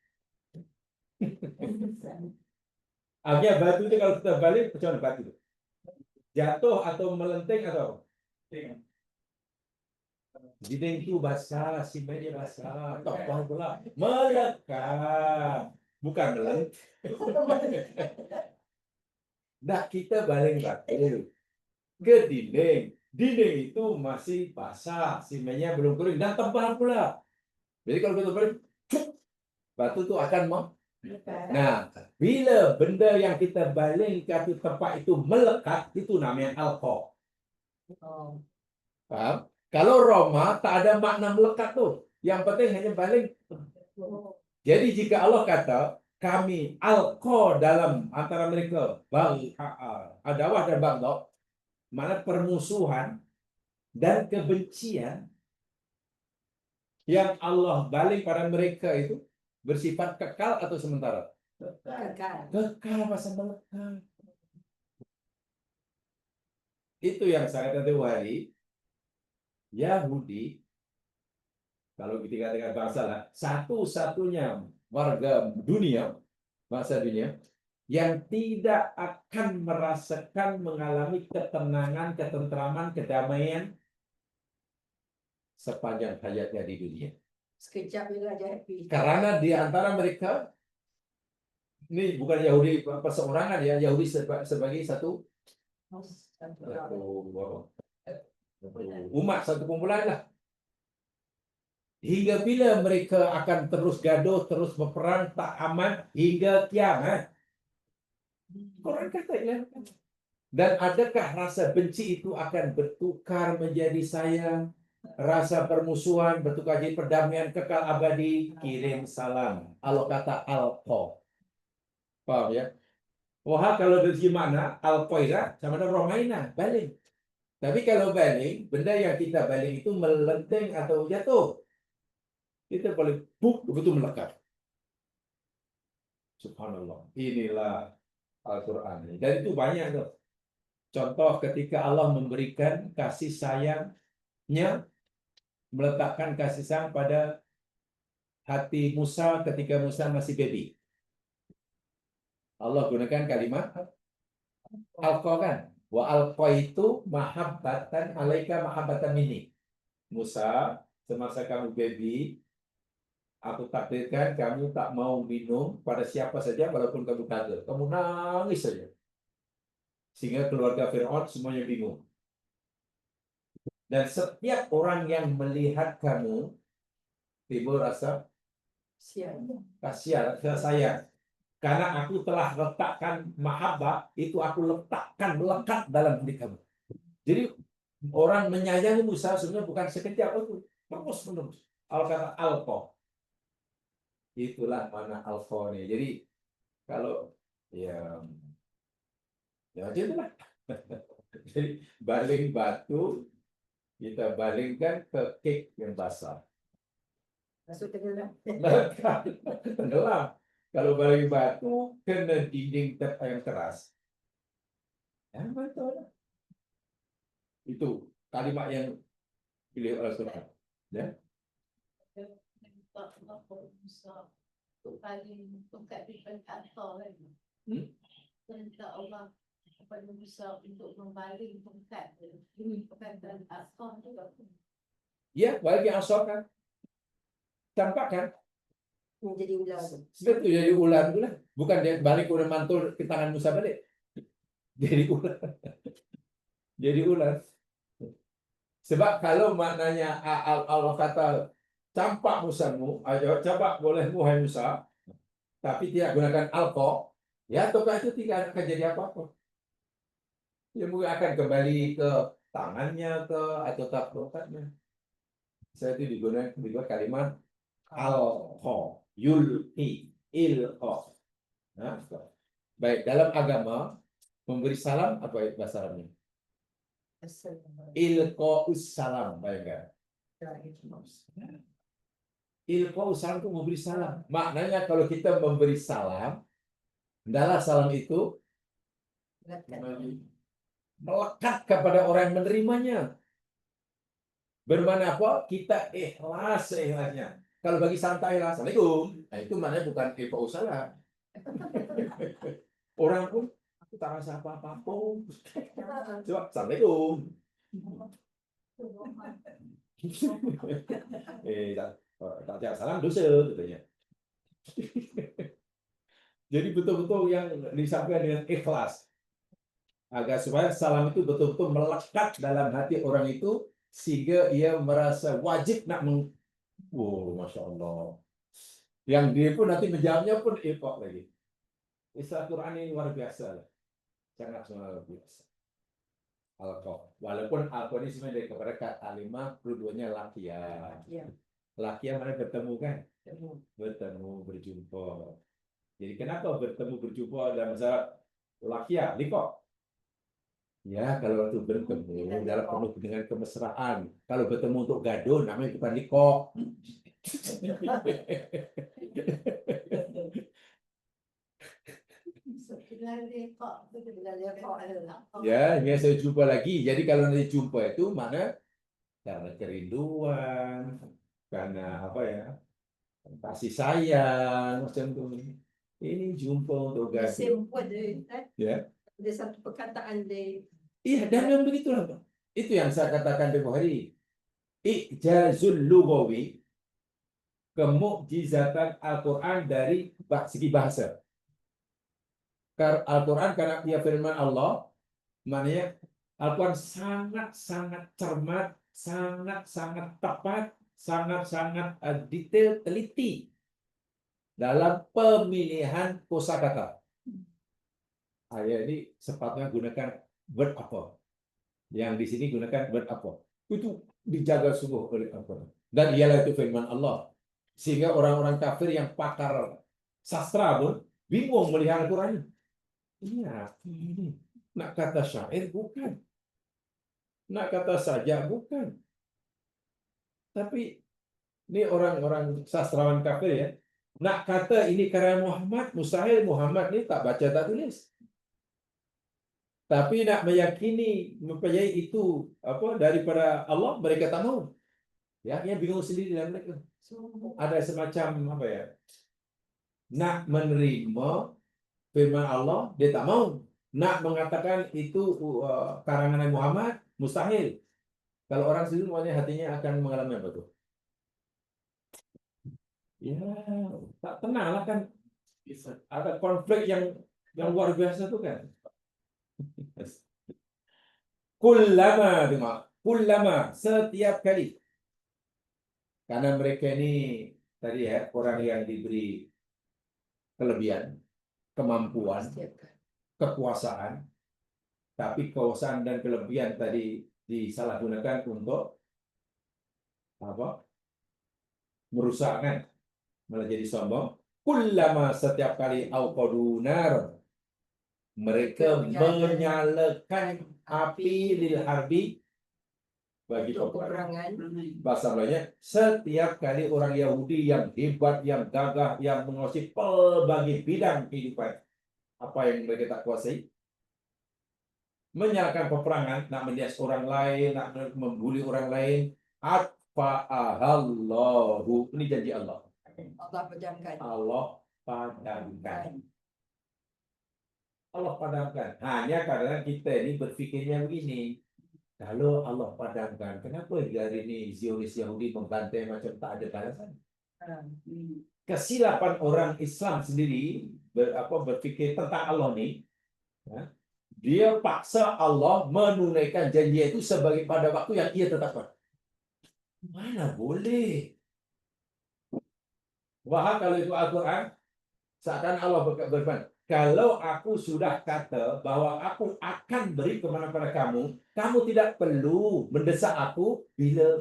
Speaker 1: Artinya batu itu kalau kita baling, macam mana batu? Jatuh atau melenting atau? Dinding itu basah, simennya basah, topang pula melekat, bukan melenting. Nah, kita baling batu ke dinding. Dinding itu masih basah, simennya belum kering dan tebal pula. Jadi kalau kita baling, batu itu akan Nah, bila benda yang kita baling ke tempat itu melekat, itu namanya alqa. Paham? Kalau Roma tak ada makna melekat tuh. Yang penting hanya baling. Jadi jika Allah kata kami alqa dalam antara mereka adawah dan baghdad, mana permusuhan dan kebencian yang Allah baling pada mereka itu bersifat kekal atau sementara? Kekal masa melekat. Itu yang saya kata hari Yahudi, kalau kita katakan bangsa lah, satu-satunya warga dunia, bangsa dunia, yang tidak akan merasakan mengalami ketenangan, ketentraman, kedamaian sepanjang hayatnya di dunia.
Speaker 2: Sekejap bila dia happy.
Speaker 1: Karena di antara mereka, ini bukan Yahudi perseorangan ya, Yahudi sebagai satu umat, satu kumpulan lah. Hingga bila mereka akan terus gaduh, terus berperang, tak aman hingga kiamat. Quran kata ya. Dan adakah rasa benci itu akan bertukar menjadi sayang? Rasa permusuhan bertukar jadi perdamaian kekal abadi? Kirim salam. Allah kata alqa. Paham ya? Wah, kalau dari segi makna alqaida sama dengan romaina, baling. Tapi kalau baling, benda yang kita baling itu melenting atau jatuh, kita boleh begitu melekat. Subhanallah. Inilah Al-Quran. Dan itu banyak tuh. Contoh ketika Allah memberikan kasih sayangnya meletakkan kasih sayang pada hati Musa ketika Musa masih baby. Allah gunakan kalimat alqa kan. Wa alqa itu mahabbatan alaika mahabbatan minni. Musa, semasa kamu baby, aku takdirkan kamu tak mau minum pada siapa saja walaupun kamu kagak. Kamu nangis saja. Sehingga keluarga Fir'aun semuanya bingung. Dan setiap orang yang melihat kamu timbul rasa
Speaker 2: Siap.
Speaker 1: kasihan, sayang. Karena aku telah letakkan mahabbah, itu aku letakkan melekat dalam diri kamu. Jadi orang menyayangi Musa sebenarnya bukan sekejap itu, terus menerus. Al-kata alqa. Itulah mana alqa nih. Jadi kalau ya itulah. Jadi baling batu kita balingkan ke cake yang basah.
Speaker 2: Masuk tenggelam.
Speaker 1: Tenggelam. Kalau baling batu kena dinding yang keras. Ya betul. Itu kalimat yang pilih oleh Tuhan. Ya.
Speaker 3: minta Allah Musa untuk paling tongkat daripada atas lagi. Minta Allah kepada Musa untuk membaling tongkat perkataan atas juga.
Speaker 1: Ya, bagi asal kan. Tampak kan?
Speaker 2: Menjadi ular.
Speaker 1: Betul jadi ular pula. Bukan dia balik udah mantul ke tangan Musa balik. Jadi ular. Jadi ular. Sebab kalau maknanya Allah kata campak Musamu, ayo coba bolehmu hai Musa, tapi tidak gunakan alqa, ya tongkat itu tidak akan jadi apa-apa. Dia mungkin akan kembali ke tangannya atau tak tongkatnya. Saya itu digunakan kalimat alqa, yulqi, ilqa. Nah, baik, dalam agama memberi salam apa bahasa Arabnya? Ilqa'us salam, bayangkan. Ilqa'us salam itu memberi salam. Maknanya kalau kita memberi salam, hendaklah salam itu melekat kepada orang yang menerimanya. Bermakna apa? Kita ikhlas seikhlasnya. Kalau bagi santai lah, Assalamualaikum. Nah, itu maknanya bukan ilqa'us salam. Orang pun aku tak rasa apa-apa pun. Coba, Assalamualaikum. Tak salam dosa katanya. Jadi betul-betul yang disampaikan dengan ikhlas. Agar supaya salam itu betul-betul melekat dalam hati orang itu sehingga ia merasa wajib nak Masya Allah. Yang dia pun nanti menjawabnya pun ikhlas lagi. Istilah Quran ini luar biasa. Sangat luar biasa. Alqa. Walaupun alqa ini sebenarnya kepada kalimat keduanya lakia.
Speaker 2: Ya.
Speaker 1: Lakia mana bertemu kan? Bertemu, berjumpa. Jadi kenapa bertemu berjumpa dalam bahasa lakia? Liqa. Ya, kalau itu bertemu dalam penuh dengan kemesraan. Kalau bertemu untuk gaduh namanya bukan liqa. Ya, ini saya jumpa lagi. Jadi kalau nanti jumpa itu mana karena kerinduan, karena apa ya, kasih sayang macam tu. Ini jumpa untuk gaduh. Ya.
Speaker 2: Ada satu perkataan di
Speaker 1: Iya, dan yang begitulah, Pak. Itu yang saya katakan tempoh hari. Ijazul lughawi, kemukjizatan Al-Quran dari segi bahasa. Al-Quran karena dia firman Allah, maknanya Al-Quran sangat-sangat cermat, sangat-sangat tepat, sangat-sangat detail, teliti dalam pemilihan kosakata. Ayat ini sepatutnya gunakan word apa? Yang di sini gunakan word apa? Itu dijaga sungguh oleh Al-Quran. Dan ialah itu firman Allah. Sehingga orang-orang kafir yang pakar sastra pun bingung melihat Al-Quran. Iya, ini nak kata syair bukan, nak kata saja bukan. Tapi ini orang-orang sastrawan kafir ya, nak kata ini karya Muhammad, mustahil Muhammad ini tak baca tak tulis. Tapi nak meyakini mempercayai itu apa daripada Allah, mereka tak mau. Ya, dia bingung sendiri dalam mereka. Ada semacam apa ya? Nak menerima firman Allah, dia tak mau. Nak mengatakan itu karangan Nabi Muhammad, mustahil. Kalau orang sendiri maknanya hatinya akan mengalami apa tuh? Ya, tak tenang lah kan. Ada konflik yang luar biasa tuh kan. Kullama, setiap kali. Karena mereka ini tadi ya, orang yang diberi kelebihan, kemampuan, kekuasaan, tapi kekuasaan dan kelebihan tadi disalahgunakan untuk apa? Merusakkan, malah jadi sombong. Kullama, setiap kali auqadu nar, mereka menyalakan api lil harbi bagi peperangan. Bahasa lainnya, setiap kali orang Yahudi yang hebat, yang gagah, yang menguasai pelbagai bidang kehidupan, apa yang mereka tak kuasai, menyalakan peperangan, nak menindas orang lain, nak membuli orang lain, atfa'ahallahu, ini janji Allah.
Speaker 2: Allah padamkan.
Speaker 1: Allah padamkan. Allah padamkan. Hanya karena kita ini berpikirnya begini. Kalau Allah padamkan, kenapa hari ini Zionis Yahudi membantai macam tak ada balasan? Kesilapan orang Islam sendiri berpikir tentang Allah ni, ya, dia paksa Allah menunaikan janji itu sebagai pada waktu yang ia tetapkan. Mana boleh? Wah, kalau itu Al-Quran, seakan Allah berfirman, kalau aku sudah kata bahwa aku akan beri kemenangan pada kamu, kamu tidak perlu mendesak aku bila.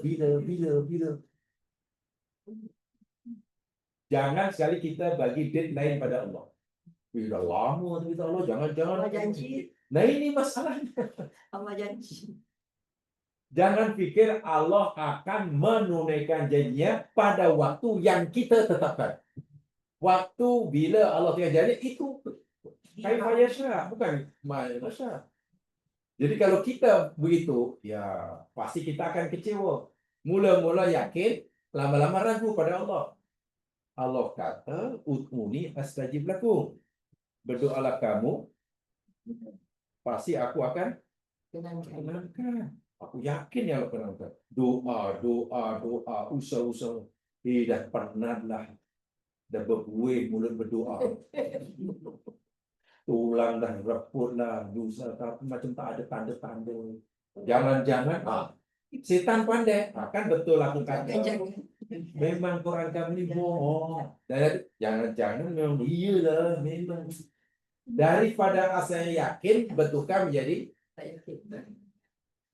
Speaker 1: Jangan sekali kita bagi deadline pada Allah. Bila lama kita Allah, jangan.
Speaker 2: Allah janji.
Speaker 1: Nah, ini masalahnya.
Speaker 2: Allah janji.
Speaker 1: Jangan pikir Allah akan menunaikan janjinya pada waktu yang kita tetapkan. Waktu bila Allah punya janji itu kaifa yasha, bukan ma yasha. Jadi kalau kita begitu, ya pasti kita akan kecewa. Mula-mula yakin, lama-lama ragu pada Allah. Allah kata, "Ud'uni astajib lakum." Berdoalah kamu, pasti aku akan kenangkan. Aku yakin ya Allah kenangkan. Doa, usaha. Dah pernahlah. Dah berbuih mulut berdoa. Tulang dah reputlah, dosa tapi macam tak ada tanda-tanda. Jangan-jangan setan pandai. Kan betul aku kata. Memang korang kami ni bohong. Dan jangan-jangan memang iyalah memang. Daripada asalnya yakin betulkah menjadi
Speaker 2: Tak yakin.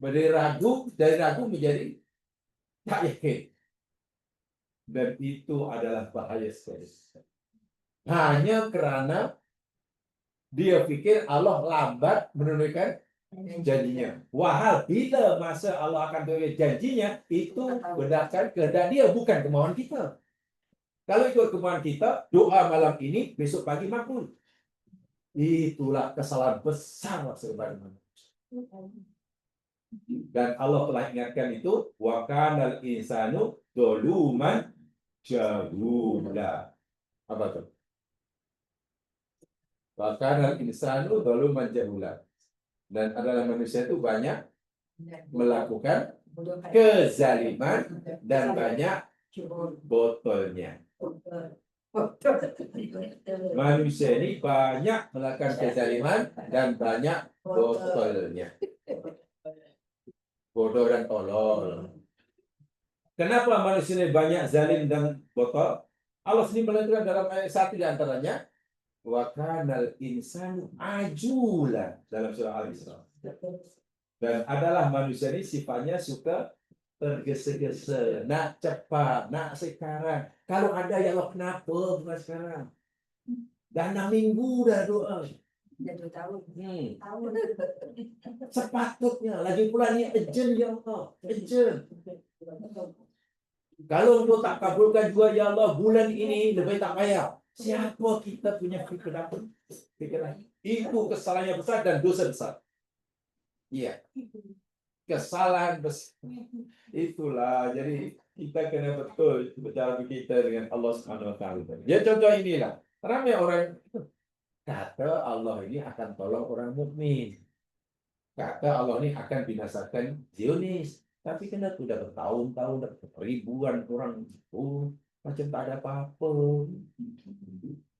Speaker 1: dari ragu menjadi tak yakin. Dan itu adalah bahaya sekali. Hanya kerana dia fikir Allah lambat menunaikan janjinya. Wahal bila masa Allah akan tunaikan janjinya, itu berdasarkan kehendak dia, bukan kemauan kita. Kalau ikut kemauan kita, doa malam ini, besok pagi makbul. Itulah kesalahan besar sebenarnya. Dan Allah telah ingatkan itu, wa kanal insanu zaluman jahula. Apa itu? Wa kanal insanu zaluman jahula. Dan adalah manusia itu banyak melakukan kezaliman dan banyak botolnya. Manusia ini banyak melakukan kezaliman dan banyak botolnya. Bodoh dan tolol. Kenapa manusia ini banyak zalim dan botol? Allah sendiri menentukan dalam ayat 1 di antaranya, wa kanal insanu ajula dalam surah Al-Isra. Dan adalah manusia ini sifatnya suka tergesa-gesa, nak cepat, nak sekarang. Kalau ada ya Allah, kenapa bukan sekarang? Dah 6 minggu dah doa.
Speaker 2: Dah 2 tahun.
Speaker 1: Sepatutnya. Lagi pula ni urgent ya Allah. Urgent. Kalau engkau tak kabulkan juga ya Allah bulan ini, lebih tak payah. Siapa kita punya fikiran? Itu kesalahannya besar dan dosa besar. Iya. kesalahan besar. Itulah, jadi kita kena betul cara kita dengan Allah Subhanahu Wa Taala. Ya contoh inilah, ramai orang kata Allah ini akan tolong orang mukmin. Kata Allah ini akan binasakan Zionis. Tapi kena sudah bertahun-tahun, ribuan orang macam tak ada apa-apa.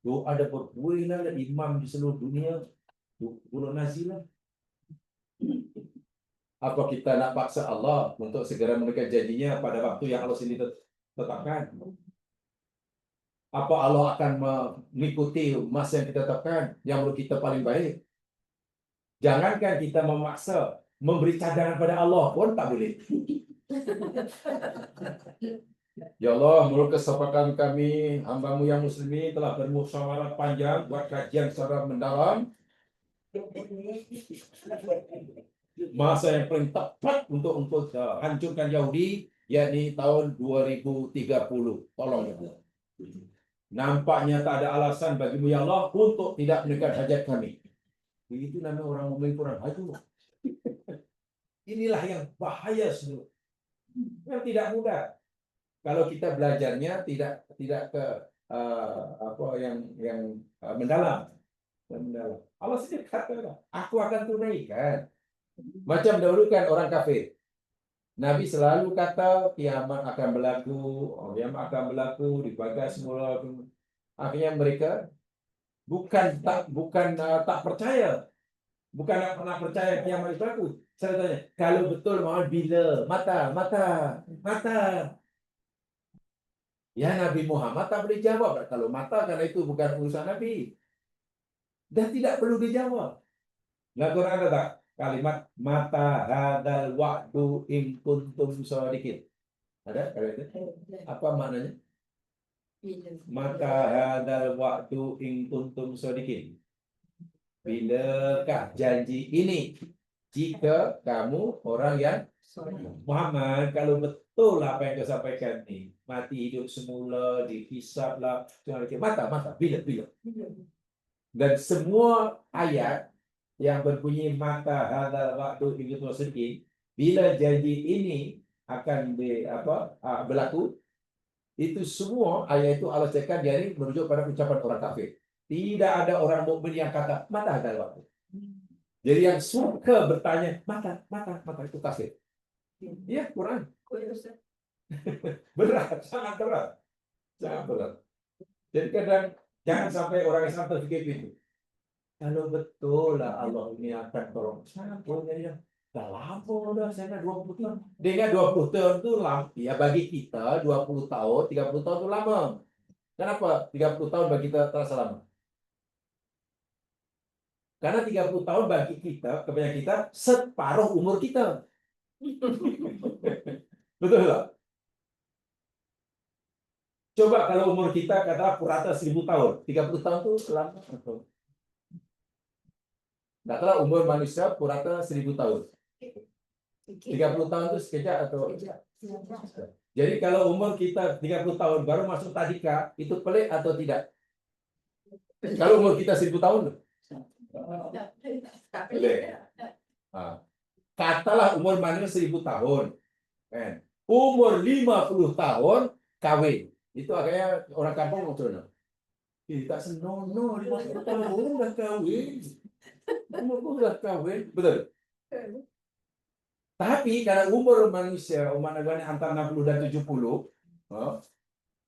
Speaker 1: Ada berkuih lah, ada imam di seluruh dunia. Bulan nazilah. Apa kita nak paksa Allah untuk segera memberikan janjinya pada waktu yang Allah sendiri tetapkan? Apa Allah akan mengikuti masa yang kita tetapkan, yang menurut kita paling baik? Jangankan kita memaksa memberi cadangan pada Allah pun tak boleh. Ya Allah, menurut kesepakatan kami, hamba-Mu yang muslimin telah bermusyawarah panjang buat kajian secara mendalam. Masa yang paling tepat untuk hancurkan Yahudi, yakni tahun 2030. Tolong ya Allah. Nampaknya tak ada alasan bagimu ya Allah untuk tidak mendekat hajat kami. Begitu nama orang mukmin kurang haju. Inilah yang bahaya semua. Yang tidak mudah. Kalau kita belajarnya tidak ke apa yang mendalam. Allah sendiri kata, aku akan tunaikan. Macam dahulu kan orang kafir. Nabi selalu kata kiamat akan berlaku, dibagas semula. Akhirnya mereka bukan tak percaya. Bukan tak pernah percaya kiamat itu berlaku. Saya tanya, kalau betul Muhammad bila? Mata. Ya Nabi Muhammad tak boleh jawab kalau mata, karena itu bukan urusan Nabi. Dan tidak perlu dijawab. Nah, Quran ada tak? Kalimat mata hadal waktu in kuntum shadiqin. Ada kalimat itu? Apa maknanya? Mata hadal waktu in kuntum shadiqin. Bilakah janji ini? Jika kamu orang yang Muhammad, kalau betul apa yang kau sampaikan ni, mati hidup semula, dihisab lah, mata, bila. Dan semua ayat yang berbunyi mata hadal waktu itu sedih, bila janji ini akan berlaku, itu semua ayat itu Allah cakap jadi merujuk pada ucapan orang kafir. Tidak ada orang mukmin yang kata mata hadal waktu. Jadi yang suka bertanya mata itu kafir. Ya, Quran. Berat, sangat berat. Jadi kadang jangan sampai orang Islam terfikir itu. Kalau betul lah Allah ini akan tolong. Dia dah lama dah, saya 20 tahun. Dengan 20 tahun itu lama. Ya bagi kita 20 tahun, 30 tahun itu lama. Kenapa 30 tahun bagi kita terasa lama? Karena 30 tahun bagi kita, kebanyakan kita separuh umur kita. Betul tak? Coba kalau umur kita katalah purata 1000 tahun, 30 tahun itu lama atau? Katalah umur manusia purata 1000 tahun. 30 tahun itu sekejap atau? Jadi kalau umur kita 30 tahun baru masuk tadika, itu pelik atau tidak? Kalau umur kita 1000 tahun, pelik. Katalah umur manusia 1000 tahun. Kan? Umur 50 tahun kawin. Itu akhirnya orang kampung macam mana? Tak senonoh 50 tahun dah kawin. Umur dah kawin, betul. Tapi karena umur manusia, umat Nabi antara 60 dan 70,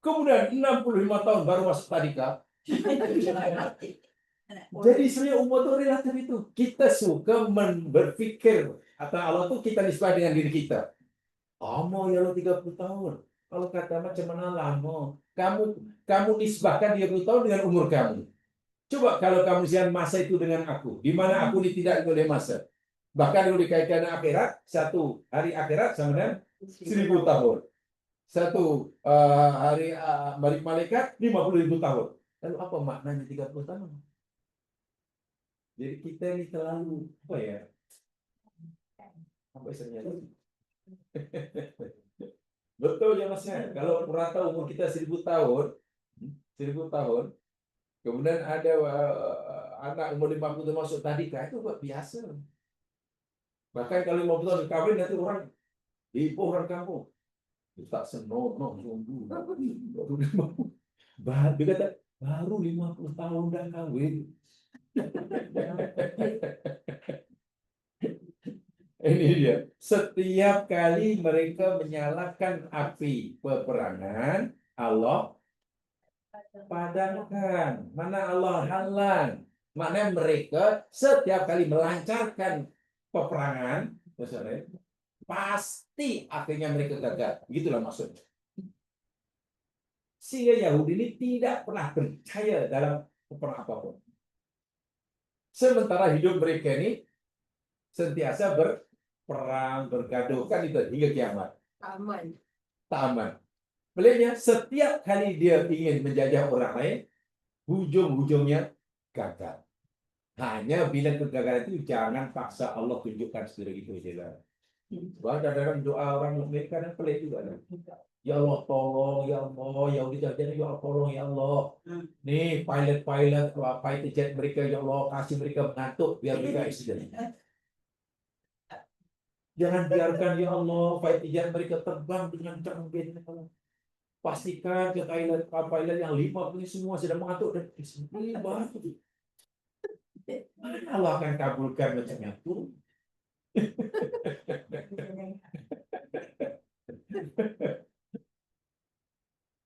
Speaker 1: kemudian 65 tahun baru masuk tadika. Jadi sebenarnya umur itu relatif itu. Kita suka berpikir atau Allah itu kita nisbah dengan diri kita. Lama ya lo 30 tahun. Kalau kata macam mana lama? Kamu nisbahkan 30 tahun dengan umur kamu. Coba kalau kamu sian masa itu dengan aku, di mana aku ini tidak oleh masa. Bahkan kalau dikaitkan dengan akhirat, satu hari akhirat sama dengan 1000 tahun. Satu hari balik malaikat 50.000 tahun. Lalu apa maknanya 30 tahun? Jadi kita ini terlalu apa ya? Apa istilahnya? Betul ya Masnya. Kalau rata umur kita 1000 tahun, kemudian ada anak umur 50 tahun masuk tadika, itu biasa. Bahkan kalau 50 tahun kawin nanti orang heboh orang kampung. Tak senonoh sungguh. Dia kata, baru 50 tahun dah kawin. Ini dia. Setiap kali mereka menyalakan api peperangan, Allah padamkan. Mana Allah halang. Maknanya mereka setiap kali melancarkan peperangan, misalnya, pasti akhirnya mereka gagal. Begitulah maksudnya. Sehingga Yahudi ini tidak pernah percaya dalam peperangan apapun. Sementara hidup mereka ini sentiasa berperang, bergaduh, kan itu hingga kiamat.
Speaker 2: Aman.
Speaker 1: Tak aman. Melihatnya, setiap kali dia ingin menjajah orang lain, ujung-ujungnya gagal. Hanya bila kegagalan itu jangan paksa Allah tunjukkan sendiri gitu saja. Bahkan dalam doa orang mukmin kadang pelik juga. Ya Allah tolong, ya Allah, ya Allah jangan ya Allah tolong ya Allah. Nih pilot fighter jet mereka ya Allah kasih mereka mengantuk biar mereka insiden. Jangan biarkan ya Allah fighter jet mereka terbang dengan canggih. Pastikan ke pilot yang 50 semua sedang mengantuk dan Allah akan kabulkan macam itu.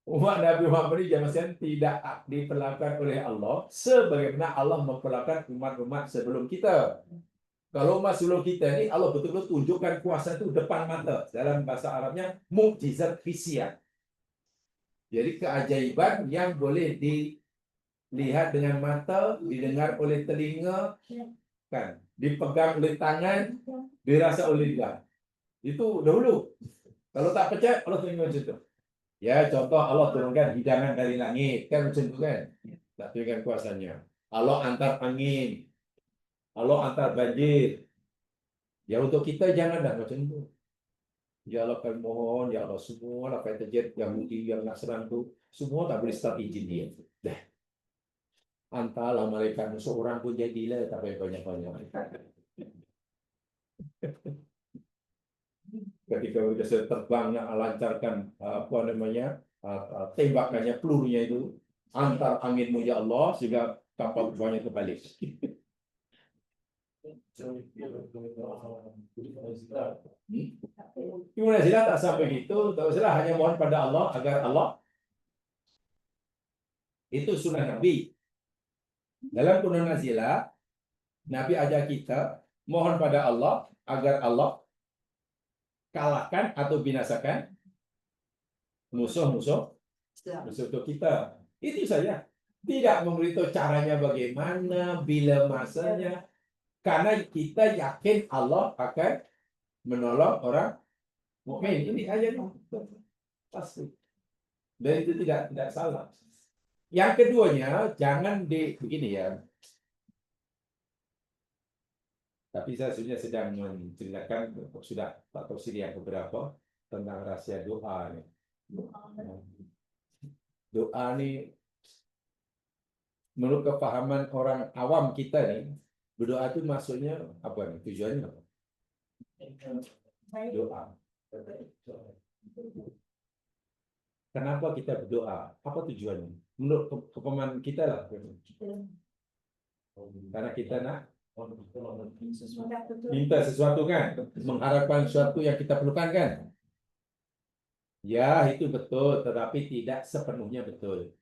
Speaker 1: Umat Nabi Muhammad ini zaman tidak diperlakukan oleh Allah sebagaimana Allah memperlakukan umat-umat sebelum kita. Kalau umat sebelum kita ini Allah betul-betul tunjukkan kuasa itu depan mata. Dalam bahasa Arabnya mukjizat hisiyah. Jadi keajaiban yang boleh dilihat dengan mata, didengar oleh telinga, kan, dipegang oleh tangan, dirasa oleh lidah. Itu dahulu. Kalau tak percaya Allah tunjukkan macam itu. Ya, contoh Allah turunkan hidangan dari langit, kan macam itu kan? Tak tunjukkan kuasanya. Allah antar angin, Allah antar banjir. Ya untuk kita janganlah macam itu. Ya Allah kami mohon, ya Allah semua lah fighter jet Yahudi yang Nasrani itu semua tak boleh start izin dia. Dah. Antarlah malaikat seorang pun jadilah tak payah banyak-banyak. Ketika mereka terbang lancarkan apa namanya tembakannya pelurunya itu antar anginmu ya Allah sehingga kapal banyak terbalik. Gimana sila tak sampai itu, tak usah hanya mohon pada Allah agar Allah itu sunnah Nabi. Dalam Quran Nazilah Nabi ajar kita mohon pada Allah agar Allah kalahkan atau binasakan musuh-musuh kita. Itu saja. Tidak memberitahu caranya bagaimana, bila masanya. Karena kita yakin Allah akan menolong orang mukmin. Ini ayat pasti. Dan itu tidak salah. Yang keduanya, jangan begini ya. Tapi saya sebenarnya sedang menceritakan sudah tak tahu sini yang beberapa tentang rahasia doa ni. Doa ni menurut kefahaman orang awam kita ni, berdoa itu maksudnya apa ni? Tujuannya apa? Doa. Kenapa kita berdoa? Apa tujuannya? Menurut kepahaman kita lah. Karena kita nak minta sesuatu kan, mengharapkan sesuatu yang kita perlukan kan. Ya itu betul, tetapi tidak sepenuhnya betul.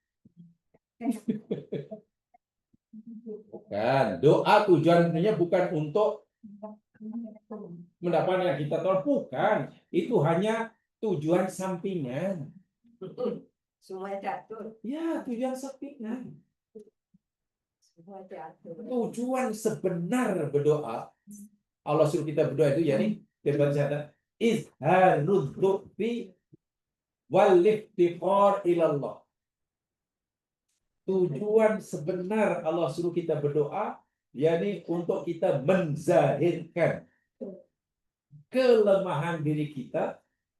Speaker 1: Bukan, doa tujuannya bukan untuk mendapatkan yang kita tahu, bukan. Itu hanya tujuan sampingan.
Speaker 2: Semua diatur.
Speaker 1: Ya tujuan sampingan.
Speaker 2: Semua diatur.
Speaker 1: Tujuan sebenar berdoa, Allah suruh kita berdoa itu, yakni tempat saya izharud du'fi wal iftiqar ilallah. Tujuan sebenar Allah suruh kita berdoa, yakni untuk kita menzahirkan kelemahan diri kita,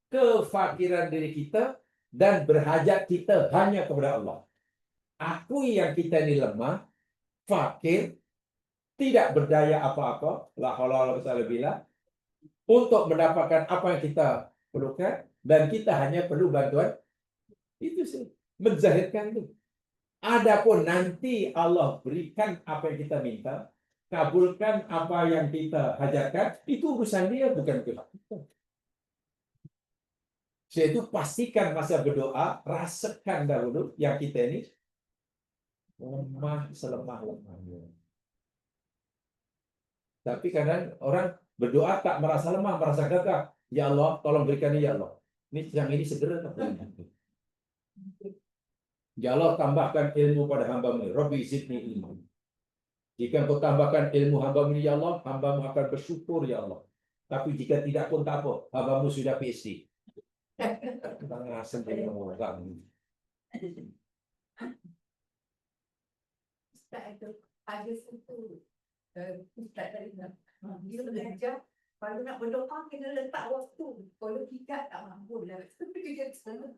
Speaker 1: kefakiran diri kita, dan berhajat kita hanya kepada Allah. Akui yang kita ini lemah, fakir, tidak berdaya apa-apa, la haula wala quwwata illa billah, untuk mendapatkan apa yang kita perlukan, dan kita hanya perlu bantuan itu sih, menzahirkan itu. Adapun nanti Allah berikan apa yang kita minta, kabulkan apa yang kita hajatkan, itu urusan dia, bukan kita. Yaitu pastikan masa berdoa, rasakan dahulu yang kita ini lemah selemah-lemahnya. Tapi kadang orang berdoa tak merasa lemah, merasa gagah. Ya Allah, tolong berikan ini, ya Allah. Ini yang ini segera. Ya Allah, tambahkan ilmu pada hamba-Mu. Rabbi zidni ilmu. Jika Engkau tambahkan ilmu hamba-Mu, ya Allah, hamba-Mu akan bersyukur, ya Allah. Tapi jika tidak pun tak apa, hamba-Mu sudah PhD. Tengah sendiri orang.
Speaker 2: Ustaz itu ada satu ustaz tadi dia belajar kalau nak berdoa kena letak waktu. Kalau tidak tak mampu lah. Kerja sana.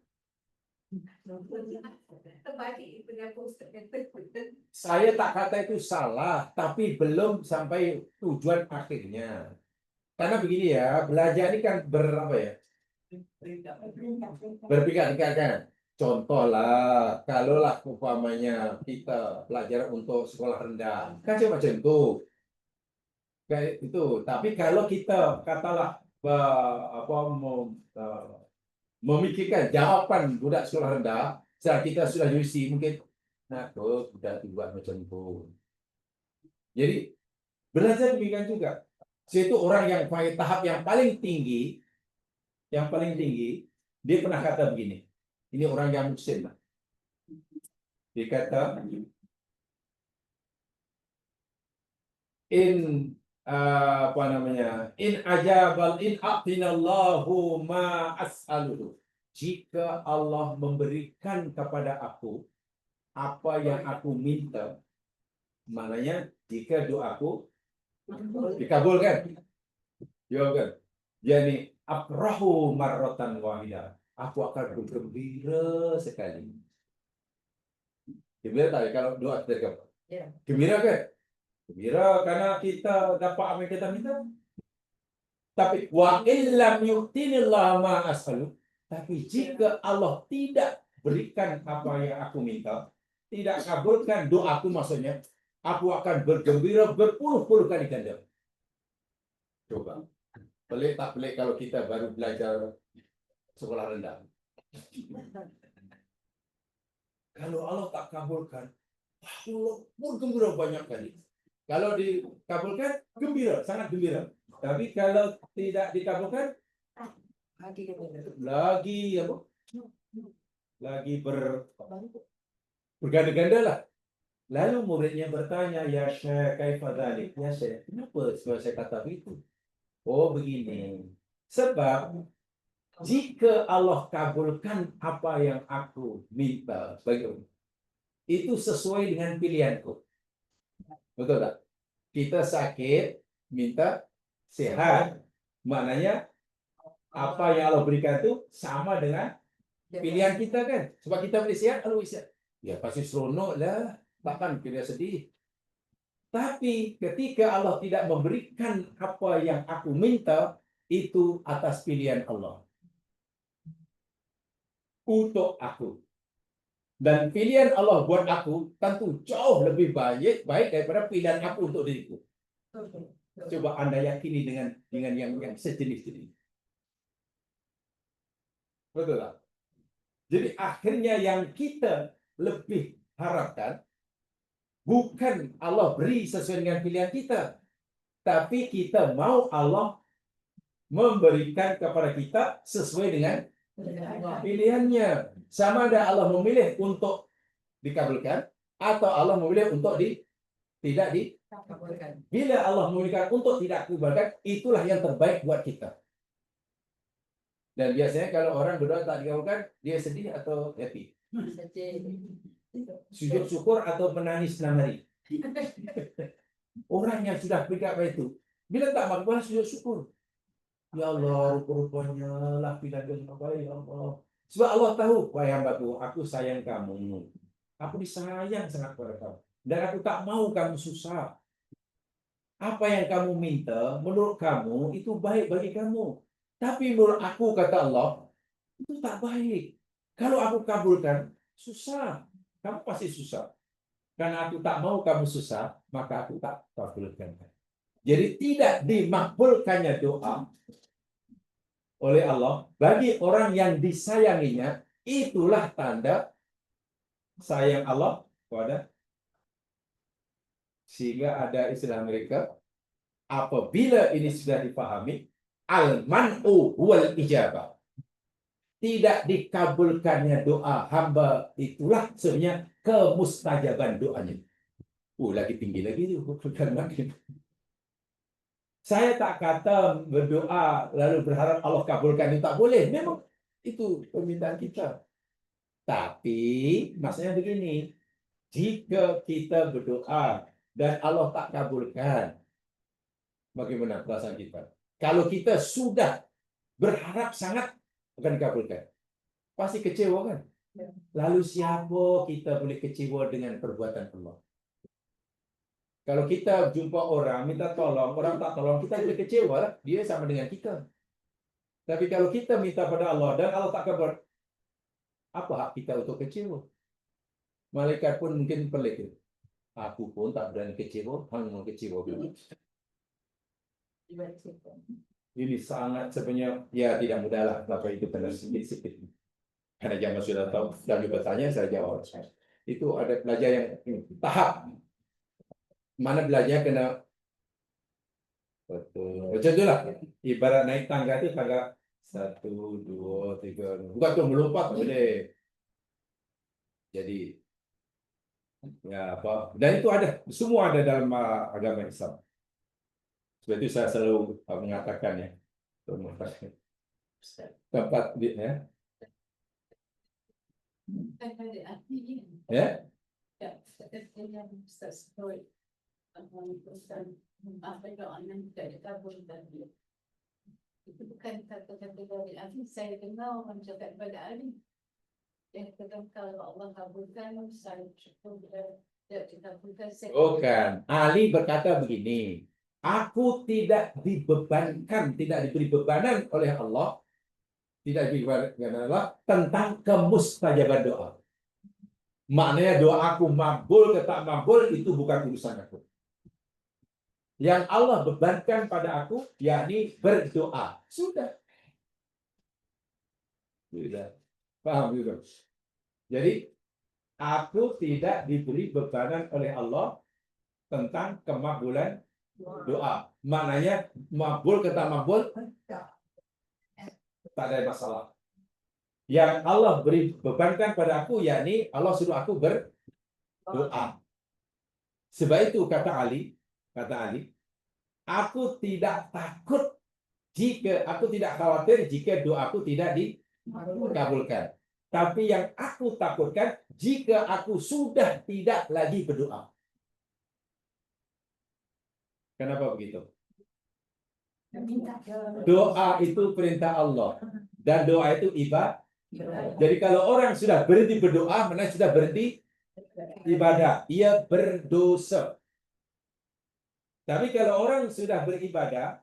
Speaker 2: Terbalik punya ustaz kata.
Speaker 1: Saya tak kata itu salah, tapi belum sampai tujuan akhirnya. Karena begini ya, belajar ini kan berapa ya? Berpikir-pikir kan. Contohlah, kalaulah umpamanya kita belajar untuk sekolah rendah, kan macam itu. Kayak itu. Tapi kalau kita katalah memikirkan jawaban budak sekolah rendah, saat kita sudah UC mungkin, nah tuh budak buat macam itu. Jadi belajar demikian juga. Itu orang yang pada tahap yang paling tinggi, dia pernah kata begini. Ini orang yang muslim lah. Dia kata, in ajabal in aqinallahu ma as'aluhu. Jika Allah memberikan kepada aku apa yang aku minta, maknanya jika doaku dikabulkan. Jawaban. Jadi afrahu marratan wahidah. Aku akan bergembira sekali. Gembira tak kalau doa kita dikabul?
Speaker 2: Ya.
Speaker 1: Gembira kan? Gembira karena kita dapat apa yang kita minta. Tapi wa illam yu'tinillahu ma as'alu. Tapi jika Allah tidak berikan apa yang aku minta, tidak kabulkan doaku maksudnya, aku akan bergembira berpuluh-puluh kali ganda. Coba. Pelik tak pelik kalau kita baru belajar sekolah rendah. Kalau Allah tak kabulkan, aku pun gembira banyak kali. Kalau dikabulkan, gembira, sangat gembira. Tapi kalau tidak dikabulkan, lagi apa? Lagi berganda-ganda lah. Lalu muridnya bertanya, ya Syekh, kaifa dzalik? Ya Syekh, kenapa saya kata begitu? Oh begini, sebab jika Allah kabulkan apa yang aku minta, itu sesuai dengan pilihanku. Betul tak? Kita sakit, minta sehat. Maknanya apa yang Allah berikan itu sama dengan pilihan kita kan. Sebab kita boleh sihat, Allah boleh sihat. Ya pasti seronok lah. Takkan kita sedih. Tapi ketika Allah tidak memberikan apa yang aku minta, itu atas pilihan Allah. Untuk aku. Dan pilihan Allah buat aku tentu jauh lebih baik daripada pilihan aku untuk diriku. Coba Anda yakini dengan yang sejenis ini. Betul tak? Jadi akhirnya yang kita lebih harapkan bukan Allah beri sesuai dengan pilihan kita, tapi kita mau Allah memberikan kepada kita sesuai dengan pilihannya. Sama ada Allah memilih untuk dikabulkan atau Allah memilih untuk tidak dikabulkan. Bila Allah memilihkan untuk tidak dikabulkan, itulah yang terbaik buat kita. Dan biasanya kalau orang berdoa tak dikabulkan, dia sedih atau happy? Sujud syukur atau menangis 6 hari. Orang yang sudah berkata itu, bila tak makbul sujud syukur. Ya Allah, rupa-rupanya lah pilihan yang terbaik, ya Allah. Sebab Allah tahu, wahai hambaku, aku sayang kamu. Aku disayang sangat pada kamu. Dan aku tak mau kamu susah. Apa yang kamu minta, menurut kamu itu baik bagi kamu. Tapi menurut aku, kata Allah, itu tak baik. Kalau aku kabulkan, susah. Kamu pasti susah. Karena aku tak mau kamu susah, maka aku tak kabulkan. Jadi tidak dimakbulkannya doa oleh Allah bagi orang yang disayanginya, itulah tanda sayang Allah kepada. Sehingga ada istilah mereka, apabila ini sudah dipahami, al-man'u wal ijabah. Tidak dikabulkannya doa hamba, itulah sebenarnya kemustajaban doanya. Lagi tinggi lagi itu. Saya tak kata berdoa lalu berharap Allah kabulkan, itu tak boleh. Memang itu permintaan kita. Tapi maksudnya begini, jika kita berdoa dan Allah tak kabulkan, bagaimana perasaan kita? Kalau kita sudah berharap sangat akan dikabulkan, pasti kecewa kan? Lalu siapa kita boleh kecewa dengan perbuatan Allah? Kalau kita jumpa orang minta tolong, orang tak tolong, kita boleh kecewa lah. Dia sama dengan kita. Tapi kalau kita minta pada Allah dan Allah tak kabul, apa hak kita untuk kecewa? Malaikat pun mungkin pelik. Aku pun tak berani kecewa, hanya kecewa. Ini sangat sebenarnya ya tidak mudah lah, tapi itu benar sedikit. Karena jangan sudah tahu dan bertanya saya jawab. Itu ada belajar yang tahap. Mana belajar kena betul. Macam itulah. Ibarat naik tangga itu tangga 1, 2, 3. Bukan tuh melompat boleh. Jadi ya apa? Dan itu ada, semua ada dalam agama Islam. Sebab itu saya selalu mengatakan ya, tempat ya. Ya.
Speaker 3: Itu bukan kata-kata dari Ali. Saya dengar orang cakap pada Ali. Yang kata kalau Allah kabulkan, saya cukup tidak dikabulkan.
Speaker 1: Bukan. Ali berkata begini, aku tidak dibebankan, tidak diberi bebanan oleh Allah, tidak diberi bebanan Allah tentang kemustajaban doa. Maknanya doa aku makbul ke tak makbul itu bukan urusan aku. Yang Allah bebankan pada aku, yakni berdoa. Sudah. Paham gitu? Jadi, aku tidak diberi bebanan oleh Allah tentang kemakbulan doa. Maknanya, makbul ke tak makbul, tak ada masalah. Yang Allah beri bebankan pada aku, yakni Allah suruh aku berdoa. Sebab itu kata Ali, aku tidak takut jika aku tidak khawatir jika doaku tidak dikabulkan. Tapi yang aku takutkan jika aku sudah tidak lagi berdoa. Kenapa begitu? Doa itu perintah Allah dan doa itu ibadah. Jadi kalau orang sudah berhenti berdoa, mana sudah berhenti ibadah, ia berdosa. Tapi kalau orang sudah beribadah,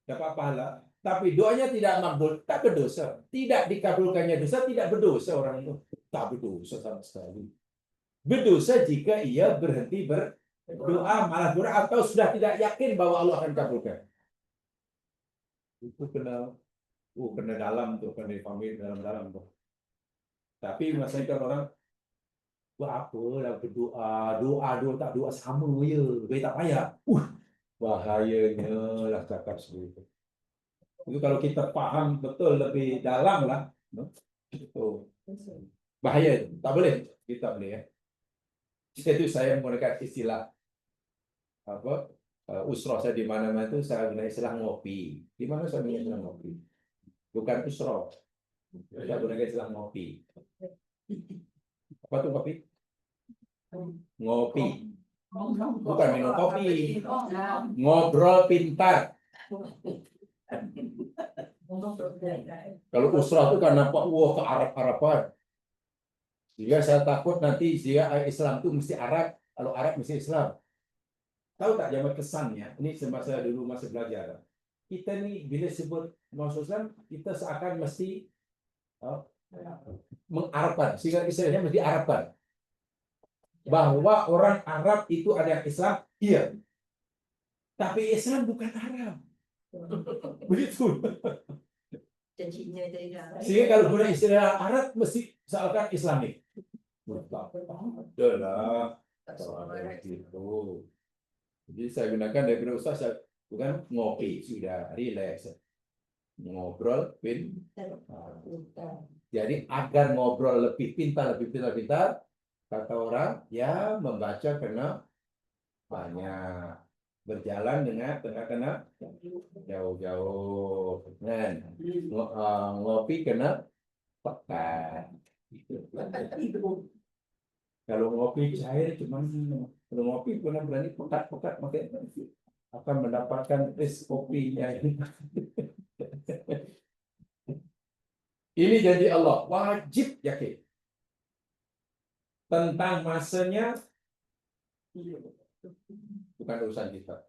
Speaker 1: dapat pahala, tapi doanya tidak makbul, tak berdosa. Tidak dikabulkannya dosa, tidak berdosa orang itu. Tak berdosa sama sekali. Berdosa jika ia berhenti berdoa, malah berdoa atau sudah tidak yakin bahwa Allah akan kabulkan. Itu kena dalam tuh, kena dipahami dalam tuh. Tapi maksudnya kan orang buat apa lah berdoa, doa tak doa sama ya, baik tak payah. Bahayanya lah cakap seperti itu. Itu kalau kita paham betul lebih dalam lah, itu bahaya, tak boleh, kita boleh ya. Itu saya menggunakan istilah apa? Usroh saya di mana-mana itu saya gunakan istilah ngopi. Di mana saya gunakan istilah ngopi? Bukan usroh. Saya gunakan istilah ngopi. Apa tuh ngopi? Ngopi. Bukan minum kopi. Ngobrol pintar. Kalau usrah itu kan nampak ke Arab-Araban. Jika saya takut nanti dia Islam itu mesti Arab, kalau Arab mesti Islam. tahu tak zaman kesannya? Ini semasa dulu masa belajar. Kita ni bila sebut Muhammad SAW, kita seakan mesti mengarabkan, sehingga istilahnya mesti Arabkan. Bahwa orang Arab itu ada yang Islam, iya. Tapi Islam bukan Arab. Begitu.
Speaker 2: Janjinya jadi dah.
Speaker 1: Sehingga kalau guna istilah Arab mesti seakan Islamik. Betul lah.
Speaker 2: Tak semua orang.
Speaker 1: Gitu. Jadi saya gunakan daripada Ustaz, saya bukan ngopi, sudah relax. Ngobrol, jadi agar ngobrol lebih pintar, kata orang, ya membaca kena banyak. Berjalan dengan kena jauh-jauh. Kan? Ngopi kena pekan. Kalau ngopi cair cuma kalau ngopi pernah berani pekat makanya akan mendapatkan es kopinya. Ini janji Allah, wajib yakin. Tentang masanya bukan urusan kita.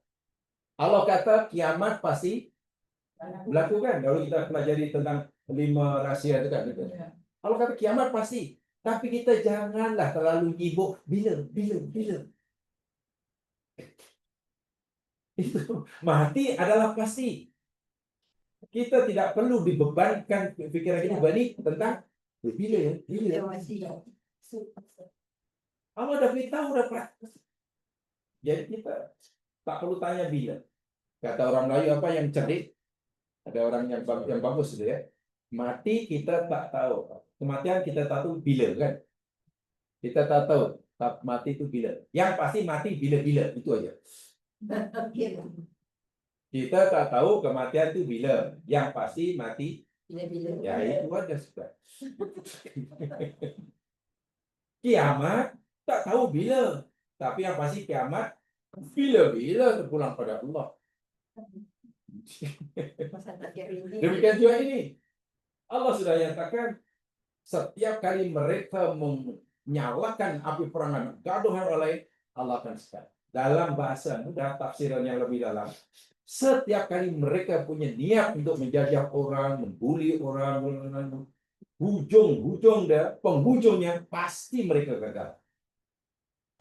Speaker 1: Allah kata kiamat pasti berlaku kan? Kalau kita pelajari tentang 5 rahsia itu kan. Allah kata kiamat pasti. Tapi kita janganlah terlalu sibuk bila. Itu mati adalah pasti. Kita tidak perlu dibebankan pikiran kita balik tentang bila. Allah dah beritahu dah. Jadi kita tak perlu tanya bila. Kata orang Melayu apa yang cerdik? Ada orang yang bagus itu ya. Mati kita tak tahu. Kematian kita tahu bila kan? Kita tak tahu mati itu bila. Yang pasti mati bila-bila itu aja. Kita tak tahu kematian itu bila. Yang pasti mati
Speaker 2: Bila-bila.
Speaker 1: ya itu aja sudah. Kiamat tak tahu bila. Tapi yang pasti kiamat bila-bila terpulang pada Allah. Demikian juga ini. Allah sudah nyatakan setiap kali mereka menyalakan api perangan gaduhan oleh Allah akan sekat. Dalam bahasa mudah tafsiran yang lebih dalam. Setiap kali mereka punya niat untuk menjajah orang, membuli orang, penghujungnya pasti mereka gagal.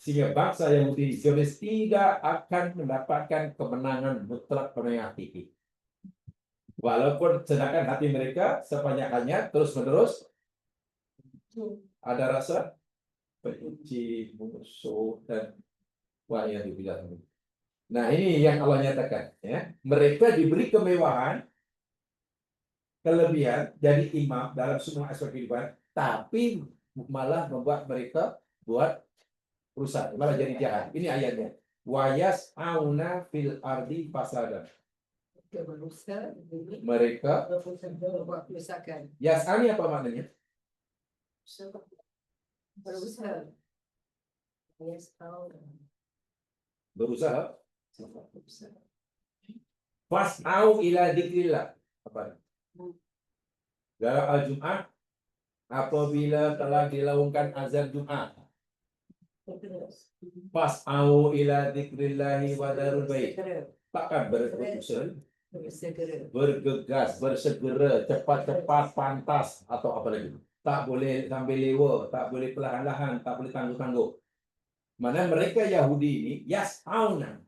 Speaker 1: Sehingga bangsa Yahudi Zionis tidak akan mendapatkan kemenangan mutlak penuh hati. Walaupun sedangkan hati mereka sepanjangnya terus-menerus ada rasa benci, musuh dan wa'iyadzubillah. Nah, ini yang Allah nyatakan ya. Mereka diberi kemewahan, kelebihan jadi imam dalam semua aspek kehidupan, tapi malah membuat mereka buat rusak, malah jadi jahat. Ini ayatnya. Wayas auna fil ardi fasadan. Mereka
Speaker 2: buat kerusakan.
Speaker 1: yas'ani apa maknanya?
Speaker 2: Berusaha.
Speaker 1: Berusaha. Fas'au ila dzikrillah. Apa? Dalam Al-Jum'ah apabila telah dilaungkan azan Jumat. Fas'au ila dzikrillahi wa darul bait. Takkan berusaha, bergegas, bersegera, cepat-cepat, pantas atau apa lagi. Tak boleh sambil lewa, tak boleh perlahan-lahan, tak boleh tangguh-tangguh. Mana mereka Yahudi ini yas'auna,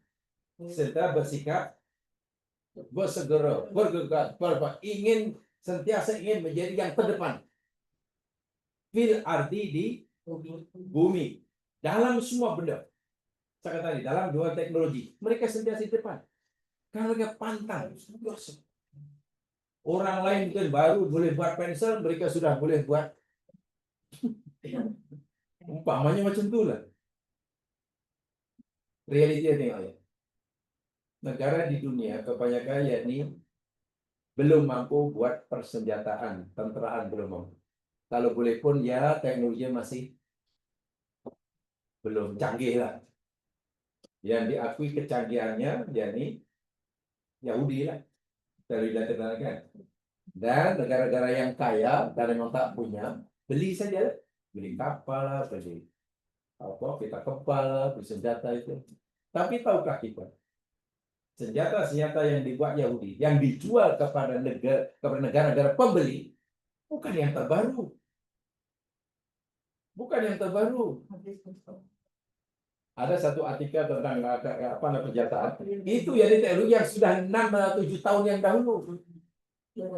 Speaker 1: serta bersikap bersegera, bergegas, ingin sentiasa ingin menjadi yang terdepan. Fil ardi di bumi, dalam semua benda. Saya kata tadi, dalam dua teknologi, mereka sentiasa di depan. Karena mereka pantang. Orang lain mungkin baru boleh buat pensel, mereka sudah boleh buat. Umpamanya macam itulah. Realitinya tengok ya. Negara di dunia kebanyakan yakni belum mampu buat persenjataan, tenteraan belum mampu. Kalau boleh pun ya teknologinya masih belum canggih lah. Yang diakui kecanggihannya yakni Yahudi lah. Dari dikatakan. Dan negara-negara yang kaya dan memang tak punya, beli saja, beli kapal lah, beli apa kita kepal lah, beli senjata itu. Tapi tahukah kita, senjata-senjata yang dibuat Yahudi, yang dijual kepada negara-negara pembeli, bukan yang terbaru. Bukan yang terbaru. Ada satu artikel tentang apa namanya penjataan. Itu yang teknologi yang sudah 6-7 tahun yang dahulu.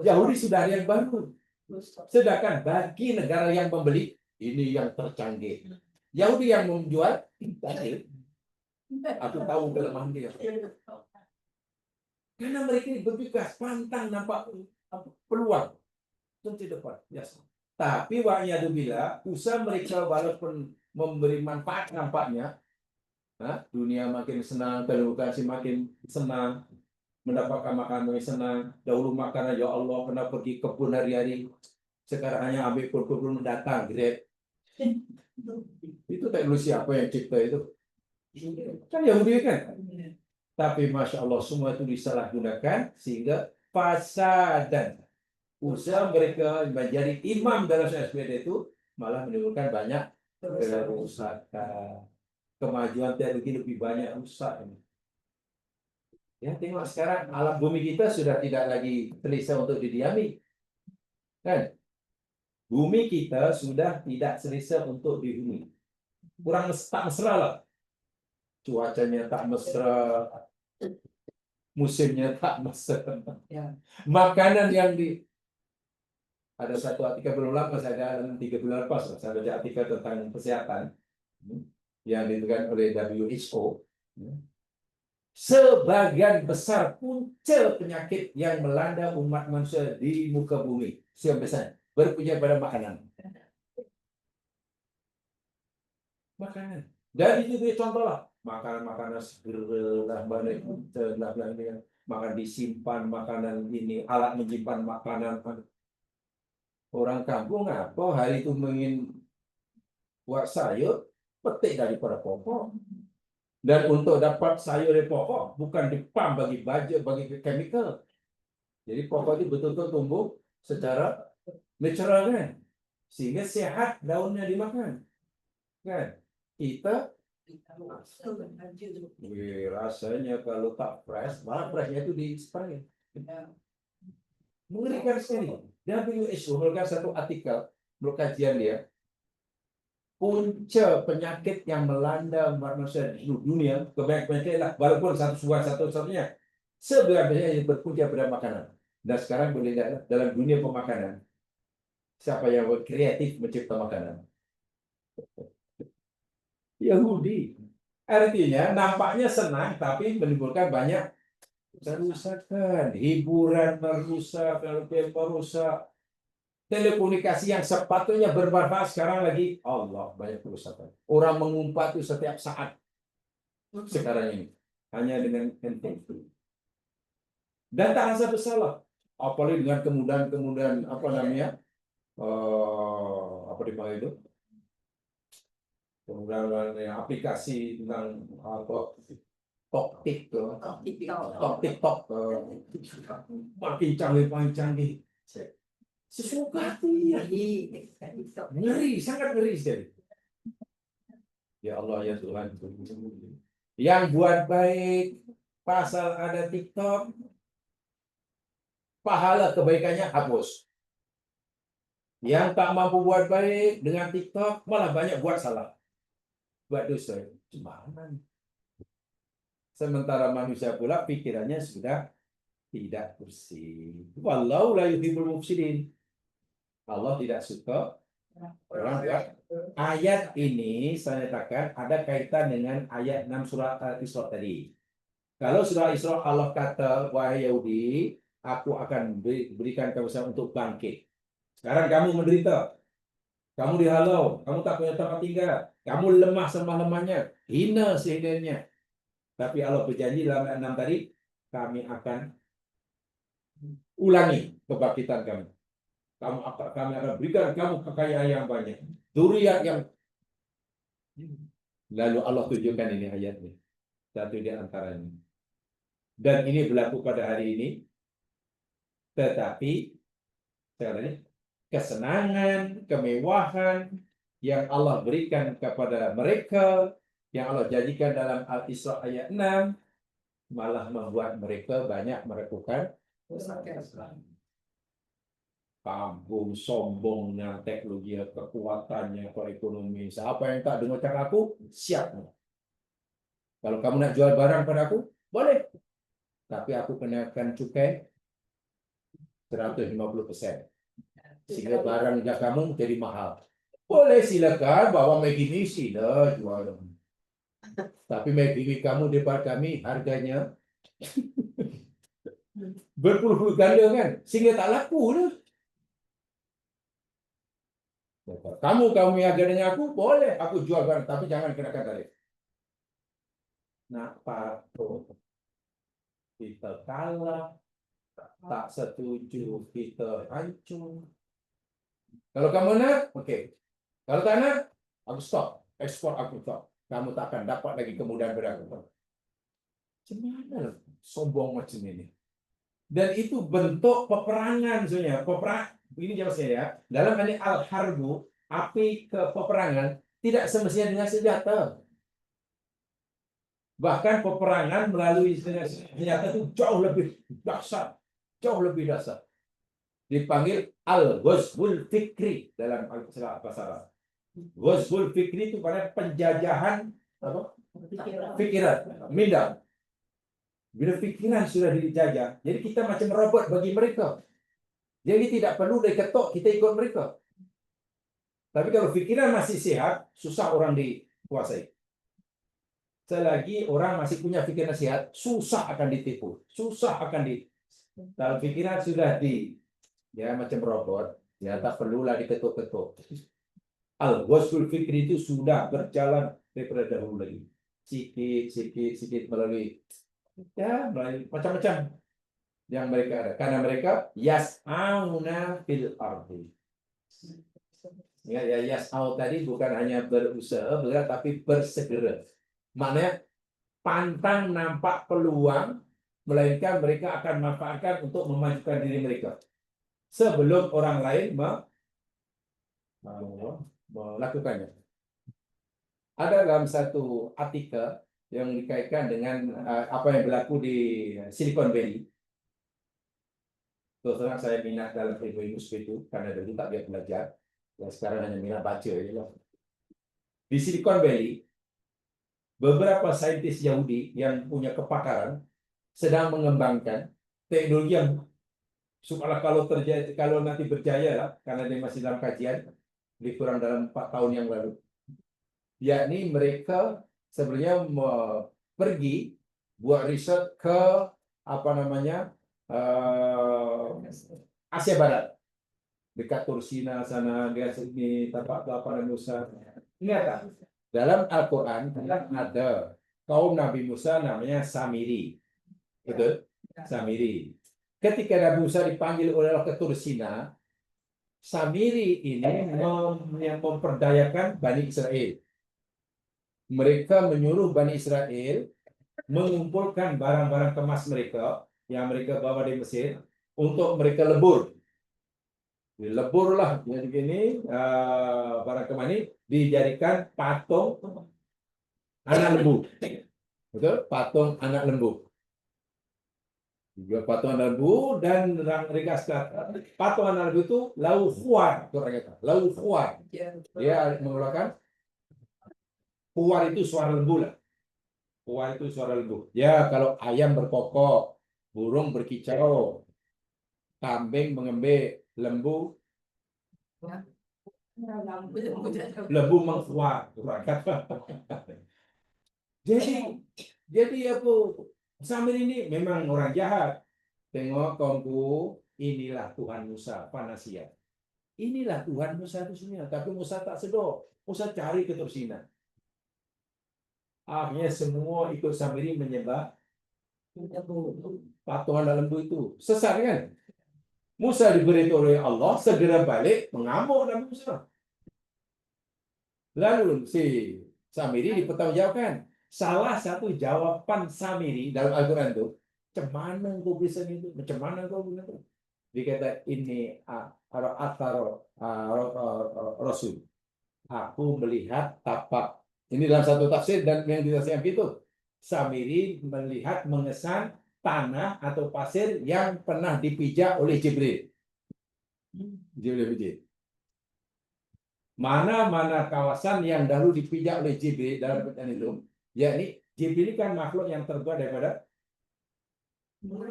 Speaker 1: Yahudi sudah ada yang baru. Sedangkan bagi negara yang membeli, ini yang tercanggih. Yahudi yang menjual, aku tahu kelemahan dia. Karena mereka berpikir pantang nampak peluang untuk depan. Yes. Tapi wa'iyadu billah, usaha mereka walaupun memberi manfaat nampaknya, dunia makin senang, kedudukan makin senang, mendapatkan makanan yang senang. Dahulu makanan, ya Allah, pernah pergi kebun hari-hari, sekarang hanya ambil kebun datang, Grab. Itu teknologi apa yang cipta itu? Kan Yahudi kan? Tapi Masya Allah, semua itu disalahgunakan sehingga fasad dan usaha mereka menjadi imam dalam SPD itu malah menimbulkan banyak kerusakan. Kemajuan teknologi lebih banyak rusak. Ya, tengok sekarang alam bumi kita sudah tidak lagi selesa untuk didiami. Kan? Bumi kita sudah tidak selesa untuk dihuni. Kurang tak mesra lah. Cuacanya tak mesra, musimnya tak mesra.
Speaker 2: Ya.
Speaker 1: Makanan yang ada satu artikel belum lama, saya dalam 3 bulan lepas, saya baca artikel tentang kesehatan yang dituliskan oleh WHO. Sebagian besar punca penyakit yang melanda umat manusia di muka bumi, sebagian besar berpunca pada makanan. Makanan. Dari itu contoh lah, makanan-makanan segera, makan disimpan, makanan ini, alat menyimpan makanan. Orang kampung apa hari itu ingin buat sayur, petik daripada pokok. Dan untuk dapat sayur dari pokok, bukan dipam bagi budget, bagi chemical. Jadi pokok itu betul-betul tumbuh secara natural kan. Sehingga sehat daunnya dimakan. Kan? Kita rasanya kalau tak fresh, malah freshnya itu di spray. Mengerikan sekali. Dan WHO mengeluarkan satu artikel, menurut kajian dia, punca penyakit yang melanda manusia di seluruh dunia, kebanyakan lah, walaupun satu-satunya, sebenarnya yang berpunca pada makanan. Dan sekarang boleh lihat dalam dunia pemakanan, siapa yang kreatif mencipta makanan? Yahudi. Artinya nampaknya senang, tapi menimbulkan banyak kerusakan. Hiburan merusak, merusak. Telekomunikasi yang sepatutnya bermanfaat sekarang lagi, Allah, banyak kerusakan. Orang mengumpat itu setiap saat. Sekarang ini. Hanya dengan handphone. Dan tak rasa bersalah. Apalagi dengan kemudahan-kemudahan, apa namanya, apa dipanggil itu? Kemudahan aplikasi tentang apa, TikTok, makin canggih. Sesuka dia. Ngeri, sangat ngeri sekali. Ya Allah, ya Tuhan. Yang buat baik, pasal ada TikTok, pahala kebaikannya hapus. Yang tak mampu buat baik dengan TikTok, malah banyak buat salah. Buat dosa. Gimana? Sementara manusia pula pikirannya sudah tidak bersih. Wallahu la yuhibbul mufsidin. Allah tidak suka orang buat. Ayat ini saya katakan ada kaitan dengan ayat 6 surah Al-Isra tadi. Kalau surah Isra Allah kata, wahai Yahudi, aku akan berikan kamu untuk bangkit. Sekarang kamu menderita. Kamu dihalau, kamu tak punya tempat tinggal, kamu lemah selemah-lemahnya, hina sehinanya. Tapi Allah berjanji dalam ayat 6 tadi, kami akan ulangi kebangkitan kami. Kami akan berikan kamu kekayaan yang banyak, dzurriyyat yang. Lalu Allah tunjukkan ini ayatnya, satu di antaranya. Dan ini berlaku pada hari ini. Tetapi sekarang ini kesenangan, kemewahan yang Allah berikan kepada mereka yang Allah janjikan dalam Al-Isra ayat 6 malah membuat mereka banyak melakukan kesalahan. Kampung sombongnya, teknologi, kekuatannya, ekonomi. Siapa yang tak dengarkan aku, siap. Kalau kamu nak jual barang pada aku, boleh. Tapi aku kenakan cukai 150%. Sehingga barang kamu jadi mahal. Boleh silakan bawa Maggi ini sila jual. Tapi Maggi kamu depan kami harganya berpuluh-puluh ganda kan, sehingga tak laku dah. Kamu yang harga dengan aku, boleh aku jual barang, tapi jangan kenakan tarif. Nak patuh, kita kalah, tak setuju, kita hancur. Kalau kamu nak, okey. Kalau tak nak, aku stop. Ekspor aku stop. Kamu tak akan dapat lagi kemudahan berdagang. Macam mana sombong macam ini? Dan itu bentuk peperangan sebenarnya. Ini jawab saya ya. Dalam ini al-harbu, api ke peperangan tidak semestinya dengan senjata. Bahkan peperangan melalui senjata itu jauh lebih dahsyat, jauh lebih dahsyat. Dipanggil al-ghazwul fikri dalam bahasa Arab. Ghazwul fikri itu pada penjajahan apa? Pikiran, minda. Bila pikiran sudah dijajah, jadi kita macam robot bagi mereka. Jadi tidak perlu diketok, kita ikut mereka. Tapi kalau pikiran masih sehat, susah orang dikuasai. Selagi orang masih punya pikiran sehat, susah akan ditipu, susah akan kalau pikiran sudah ya macam robot, ya tak perlulah diketuk-ketuk. Al-ghazwul fikri itu sudah berjalan daripada dahulu lagi. Sikit melalui macam-macam yang mereka ada. Karena mereka yas'auna fil ardi. Ya, yas'au tadi bukan hanya berusaha, tapi bersegera. Maknanya pantang nampak peluang, melainkan mereka akan manfaatkan untuk memajukan diri mereka sebelum orang lain melakukannya. Ada dalam satu artikel yang dikaitkan dengan apa yang berlaku di Silicon Valley. Terus terang saya minat dalam ilmu itu karena dulu tak biar belajar, dan sekarang hanya minat baca. Di Silicon Valley, beberapa saintis Yahudi yang punya kepakaran sedang mengembangkan teknologi yang supaya kalau nanti berjaya lah, karena dia masih dalam kajian, lebih kurang dalam 4 tahun yang lalu. Yakni mereka sebenarnya pergi buat riset ke Asia Barat, dekat Tursina sana, dia sini tapak Musa. Ingat tak? Dalam Al-Quran ada kaum Nabi Musa namanya Samiri, betul? Samiri. Ketika Nabi Musa dipanggil oleh Allah ke Tursina, Samiri ini memperdayakan Bani Israel. Mereka menyuruh Bani Israel mengumpulkan barang-barang kemas mereka yang mereka bawa di Mesir untuk mereka lebur. Leburlah jadi gini, barang kemas ini dijadikan patung anak lembu. Betul? Patung anak lembu. Juga patung anak lembu dan ringkas patung anak lembu itu lau khuar, lau khuar. Dia mengeluarkan kuar itu suara lembu lah. Kuar itu suara lembu. Ya, kalau ayam berkokok, burung berkicau, kambing mengembe, lembu mengkuar. Jadi apa? Samir ini memang orang jahat. Tengok kaumku, inilah Tuhan Musa, Panasia. Inilah Tuhan Musa itu sebenarnya. Tapi Musa tak sedar. Musa cari ke Tursina. Akhirnya semua ikut Samiri menyembah patung anak lembu itu. Sesat kan? Musa diberitahu oleh Allah segera balik mengamuk Nabi Musa. Lalu si Samiri dipertanggungjawabkan. Salah satu jawaban Samiri dalam Al-Quran itu, macam mana kau bisa itu? Macam mana kau bisa itu? Dia kata ini Rasul. Aku melihat tapak Ini dalam satu tafsir dan yang ditafsirkan itu. Samiri melihat mengesan tanah atau pasir yang pernah dipijak oleh Jibril. Jibril. Mana-mana kawasan yang dahulu dipijak oleh Jibril dalam pertanyaan itu, yakni Jibril kan makhluk yang terbuat daripada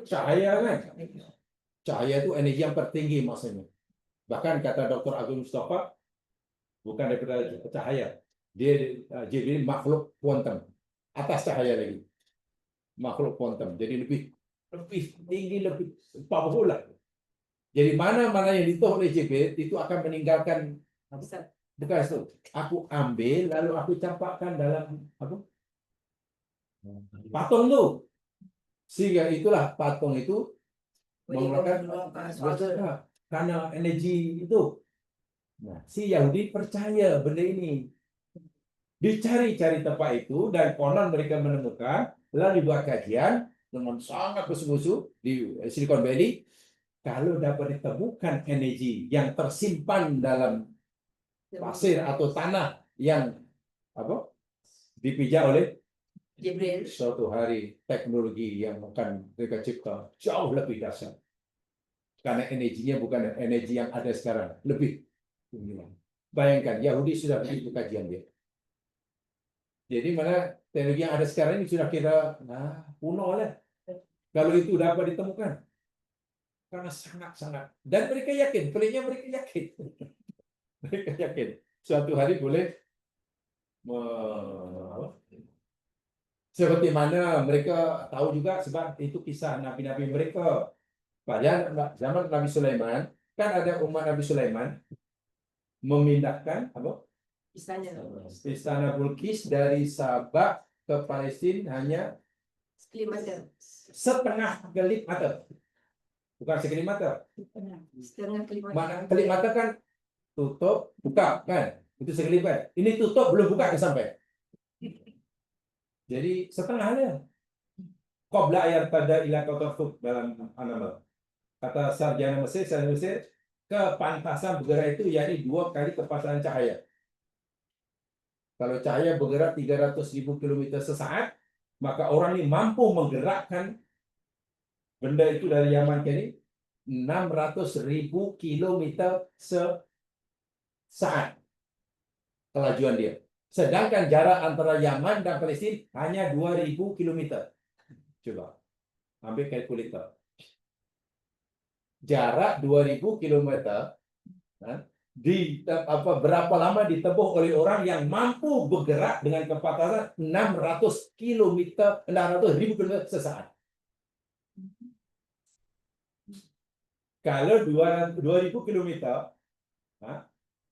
Speaker 1: cahaya kan? Cahaya itu energi yang tertinggi maksudnya. Bahkan kata Dr. Agung Mustafa, bukan daripada cahaya. Dia Jibril makhluk kuantum, atas cahaya lagi. Makhluk kuantum. Jadi lebih tinggi, lebih powerful lah. Jadi mana-mana yang dituh oleh Jibril itu akan meninggalkan bekas itu. Aku ambil lalu aku campakkan dalam apa? Patung tu. Sehingga itulah patung itu mengeluarkan karena energi itu. Nah, si Yahudi percaya benda ini. Dicari-cari tempat itu dan konon mereka menemukan, lalu dibuat kajian dengan sangat bersungguh-sungguh di Silicon Valley. Kalau dapat ditemukan energi yang tersimpan dalam pasir atau tanah yang apa dipijak oleh
Speaker 2: Jibril.
Speaker 1: suatu hari teknologi yang akan mereka cipta jauh lebih dahsyat. Karena energinya bukan energi yang ada sekarang, lebih. Bayangkan, Yahudi sudah begitu kajian dia. Jadi mana teknologi yang ada sekarang ini sudah kira kuno lah. Kalau itu dapat ditemukan. Karena sangat-sangat. Dan mereka yakin, peliknya mereka yakin. Mereka yakin. Suatu hari boleh seperti mana mereka tahu juga sebab itu kisah nabi-nabi mereka. Pada zaman Nabi Sulaiman, kan ada umat Nabi Sulaiman memindahkan apa? Istana Bilqis dari Sabah ke Palestina hanya setengah kelip mata. Bukan sekelip mata. Mana kelip mata kan tutup, buka kan? Itu sekelip kan? Ini tutup belum buka sampai. Jadi setengahnya. Qabla ayat pada ila qatafuk dalam An-Naml. Kata sarjana Mesir, kepantasan bergerak itu yakni 2 kali kecepatan cahaya. Kalau cahaya bergerak 300.000 km sesaat, maka orang ini mampu menggerakkan benda itu dari Yaman ke ini 600.000 km sesaat kelajuan dia. Sedangkan jarak antara Yaman dan Palestina hanya 2.000 km. Coba ambil kalkulator. Jarak 2.000 km berapa lama ditempuh oleh orang yang mampu bergerak dengan kecepatan 600 km, 600.000 km sesaat. Kalau 2.000 km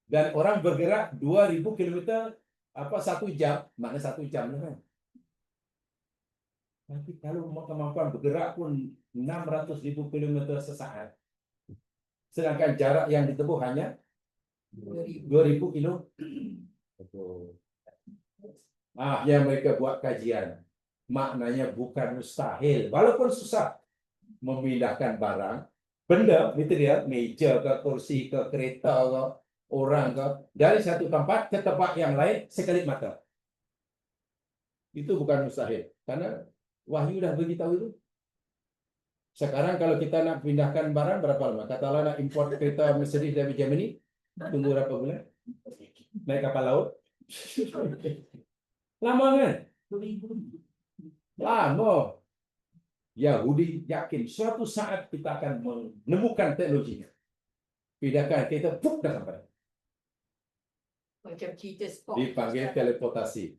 Speaker 1: dan orang bergerak 2.000 km 1 jam, mana 1 jam kan? Tapi kalau kemampuan bergerak pun 600.000 km sesaat. Sedangkan jarak yang ditempuh hanya 2.000 km. Yang mereka buat kajian. Maknanya bukan mustahil. Walaupun susah memindahkan barang, benda, material, meja ke, kursi ke, kereta ke, orang ke, dari satu tempat ke tempat yang lain sekelip mata. Itu bukan mustahil. Karena wahyu dah beritahu itu. Sekarang kalau kita nak pindahkan barang berapa lama? Katalah nak import kereta Mercedes dari Germany, tunggu berapa bulan? Naik kapal laut? Lama kan? Lama. Yahudi yakin suatu saat kita akan menemukan teknologinya. Pindahkan kereta, dah sampai.
Speaker 2: Macam cerita sport.
Speaker 1: Dipanggil teleportasi.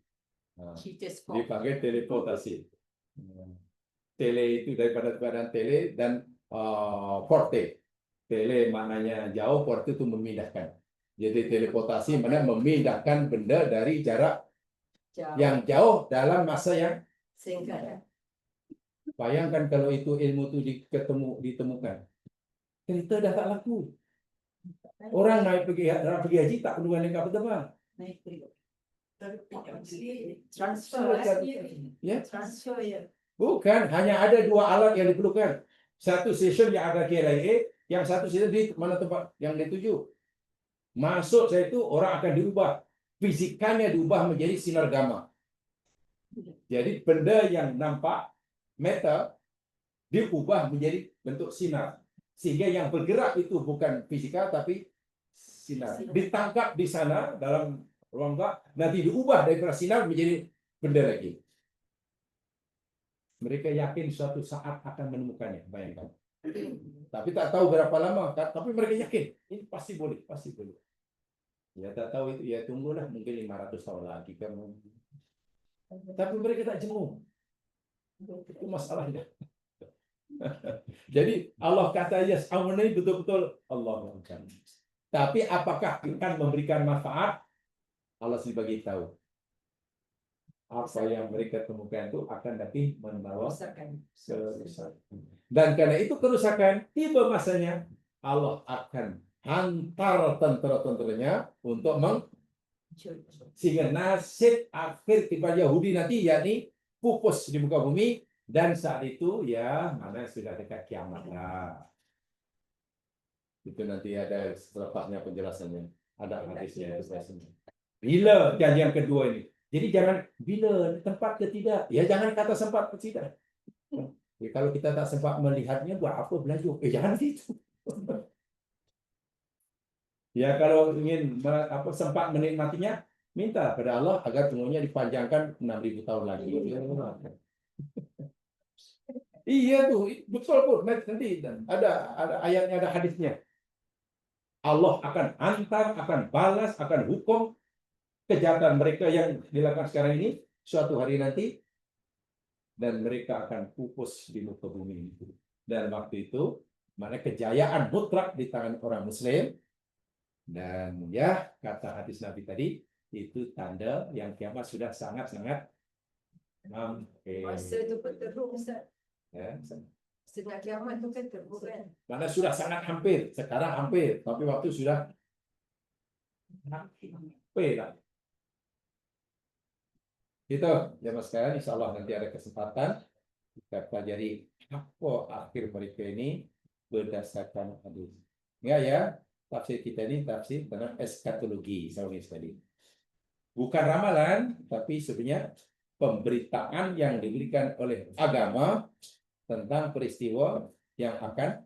Speaker 2: Cerita sport.
Speaker 1: Dipanggil teleportasi. Tele itu daripada keadaan tele dan porte. Tele maknanya jauh, porte itu memindahkan. Jadi teleportasi mana memindahkan benda dari jarak yang jauh dalam masa yang
Speaker 2: singkat.
Speaker 1: Bayangkan kalau itu ilmu itu ditemukan. Kereta dah tak laku. Orang naik pergi haji tak perlu naik kapal terbang.
Speaker 2: Transfer.
Speaker 1: Ya?
Speaker 2: Transfer ya.
Speaker 1: Bukan, hanya ada 2 alat yang diperlukan. Satu stesen yang ada KLIA, yang satu stesen di mana tempat yang dituju. Masuk saya itu orang akan dirubah. fisikanya diubah menjadi sinar gamma. Jadi benda yang nampak metal diubah menjadi bentuk sinar. Sehingga yang bergerak itu bukan fisika tapi sinar. Ditangkap di sana dalam ruang gelap, nanti diubah dari sinar menjadi benda lagi. Mereka yakin suatu saat akan menemukannya, bayangkan. Tapi tak tahu berapa lama, tapi mereka yakin ini pasti boleh, pasti boleh. Ya tak tahu itu, ya tunggulah mungkin 500 tahun lagi kan. Tapi mereka tak jemu. Itu masalahnya. Jadi Allah kata yes, ini betul-betul Allah. Tapi apakah akan memberikan manfaat? Allah sendiri bagi tahu. Apa yang mereka temukan itu akan nanti membawa kerusakan. Dan karena itu kerusakan, tiba masanya Allah akan hantar tentara-tentaranya untuk sehingga nasib akhir kepada Yahudi nanti yakni pupus di muka bumi, dan saat itu ya mana sudah dekat kiamat lah. Itu nanti ada selepasnya penjelasannya, ada hadisnya. Bila janjian kedua ini. Jadi jangan bila tempat ke tidak. Ya jangan kata sempat ke tidak. Ya, kalau kita tak sempat melihatnya buat apa belajar? Jangan gitu. Ya kalau ingin sempat menikmatinya, minta pada Allah agar umurnya dipanjangkan 6.000 tahun lagi. Iya tuh, betul pun nanti ada ayatnya, ada hadisnya. Allah akan antar, akan balas, akan hukum kejahatan mereka yang dilakukan sekarang ini suatu hari nanti, dan mereka akan pupus di muka bumi itu. Dan waktu itu mana kejayaan mutlak di tangan orang Muslim, dan ya kata hadis Nabi tadi itu tanda yang kiamat sudah sangat-sangat
Speaker 2: Masa itu pun teruk, Ustaz.
Speaker 1: ya,
Speaker 2: Sejak kiamat itu kan teruk kan.
Speaker 1: mana sudah sangat hampir, sekarang hampir, tapi waktu sudah hampir lah. Itu ya mas sekalian, insya Allah nanti ada kesempatan kita pelajari apa akhir mereka ini berdasarkan hadis. Enggak ya, tafsir kita ini tafsir tentang eskatologi sekali. Bukan ramalan, tapi sebenarnya pemberitaan yang diberikan oleh agama tentang peristiwa yang akan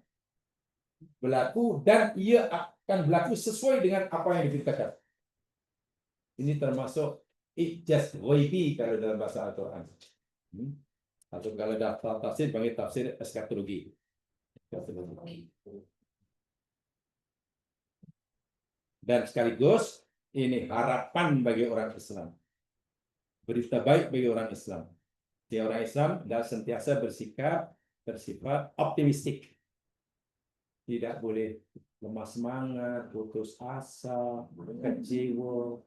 Speaker 1: berlaku, dan ia akan berlaku sesuai dengan apa yang diberitakan. Ini termasuk ijaz ghaibi kalau dalam bahasa Al-Quran. Atau kalau dalam tafsir panggil tafsir eskatologi. Dan sekaligus ini harapan bagi orang Islam. Berita baik bagi orang Islam. Di orang Islam dan sentiasa bersifat optimistik. Tidak boleh lemah semangat, putus asa, kecewa.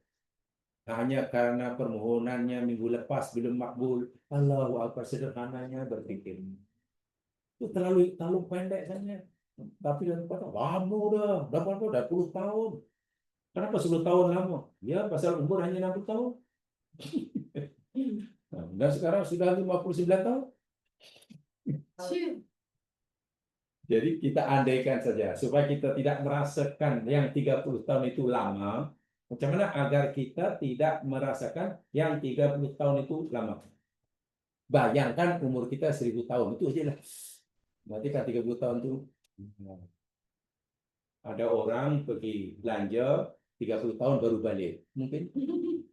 Speaker 1: Hanya karena permohonannya minggu lepas belum makbul. Allahu Akbar, sederhananya berpikir. Itu terlalu pendek saja. Tapi dan lama dah 10 tahun. Kenapa 10 tahun lama? Ya, pasal umur hanya 60 tahun. Dan sekarang sudah 59 tahun. Jadi kita andaikan saja supaya kita tidak merasakan yang 30 tahun itu lama. Macam mana agar kita tidak merasakan yang 30 tahun itu lama? Bayangkan umur kita 1000 tahun, itu aja lah. Berarti kan 30 tahun itu. Ada orang pergi belanja 30 tahun baru balik. Mungkin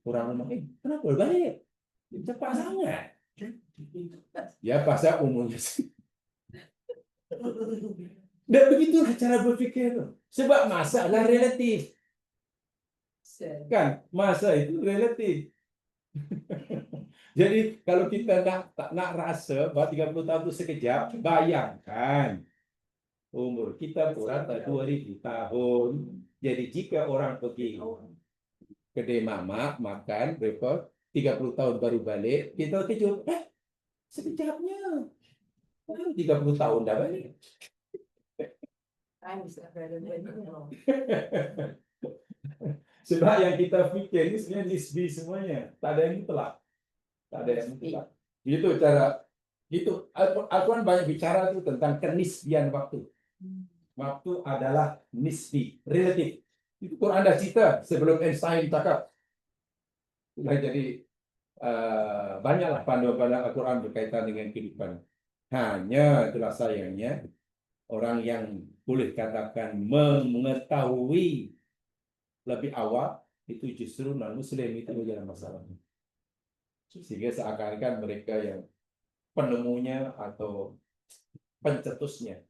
Speaker 1: orang ngomong, kenapa baru balik? Cepat sangat. Ya pasal umurnya. Dan begitulah cara berpikir. Sebab masalah relatif. Kan masa itu relatif. Jadi kalau kita nak rasa bahawa 30 tahun itu sekejap, bayangkan umur kita kurang 2000 tahun. Jadi jika orang pergi kedai mamak makan berapa 30 tahun baru balik, kita kejut, sekejapnya 30 tahun dah balik. Sebab yang kita fikir ini sebenarnya nisbi semuanya. Tak ada yang mutlak. Tak ada yang mutlak. Itu cara. Itu Al-Quran banyak bicara itu tentang kenisbian waktu. Waktu adalah nisbi, relatif. Itu Quran dah cerita sebelum Einstein cakap. Sudah jadi banyaklah panduan-panduan Al-Quran berkaitan dengan kehidupan. Hanya itulah sayangnya orang yang boleh katakan mengetahui lebih awal itu justru non-Muslim itu menjadi masalah. Sehingga seakan-akan mereka yang penemunya atau pencetusnya.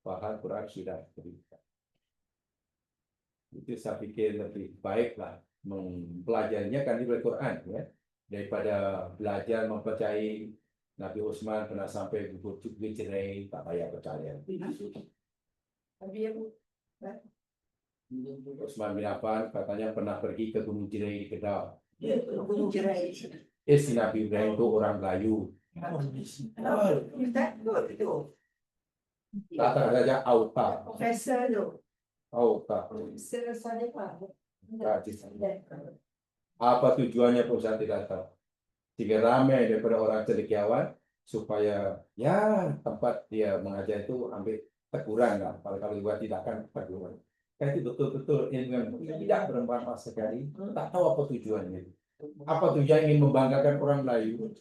Speaker 1: Padahal Quran sudah berikan. Itu saya pikir lebih baiklah mempelajarinya kan di Al-Quran ya, daripada belajar mempercayai Nabi Utsman pernah sampai ke cerai, tak payah percaya.
Speaker 2: Tapi ya Bu,
Speaker 1: Utsman bin Affan katanya pernah pergi ke Gunung Cirai di Kedah.
Speaker 2: gunung cerai.
Speaker 1: Si Nabi Ibrahim itu orang Melayu.
Speaker 2: Ustaz tu.
Speaker 1: Kata saja Auta.
Speaker 2: Profesor tu.
Speaker 1: Auta.
Speaker 2: Profesor Salihah.
Speaker 1: Apa tujuannya pun saya tidak tahu. Jika ramai daripada orang cendekiawan supaya ya tempat dia mengajar itu ambil teguran lah. Kalau buat tidak akan teguran. Itu betul-betul ilmu yang tidak bermanfaat sekali. Tak tahu apa tujuannya. Apa tujuan ingin membanggakan orang Melayu?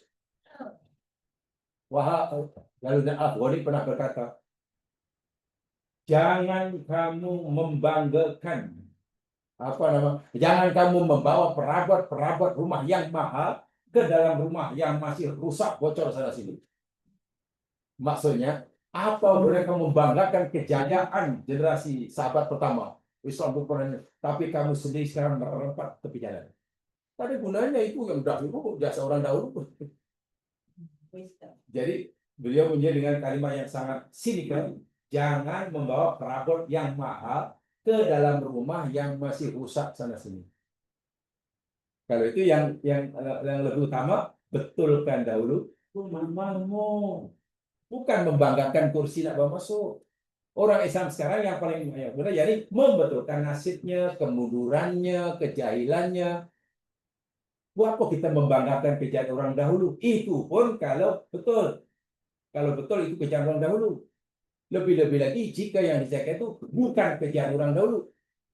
Speaker 1: Lalu Al-Ghazali pernah berkata, jangan kamu membanggakan jangan kamu membawa perabot rumah yang mahal ke dalam rumah yang masih rusak bocor sana sini. Maksudnya apa mereka membanggakan kejayaan generasi sahabat pertama Islam bukan, tapi kamu sendiri sekarang merempat tepi jalan. Tapi gunanya itu yang dahulu jasa orang dahulu. Jadi beliau punya dengan kalimat yang sangat sinikal, jangan membawa perabot yang mahal ke dalam rumah yang masih rusak sana sini. Kalau itu yang lebih utama, betulkan dahulu rumahmu. Bukan membanggakan kursi nak bawa masuk. Orang Islam sekarang yang paling benar jadi membetulkan nasibnya, kemundurannya, kejahilannya. Buat apa kita membanggakan kejayaan orang dahulu? Itu pun kalau betul. Kalau betul itu kejayaan orang dahulu. Lebih-lebih lagi jika yang dijaga itu bukan kejayaan orang dahulu.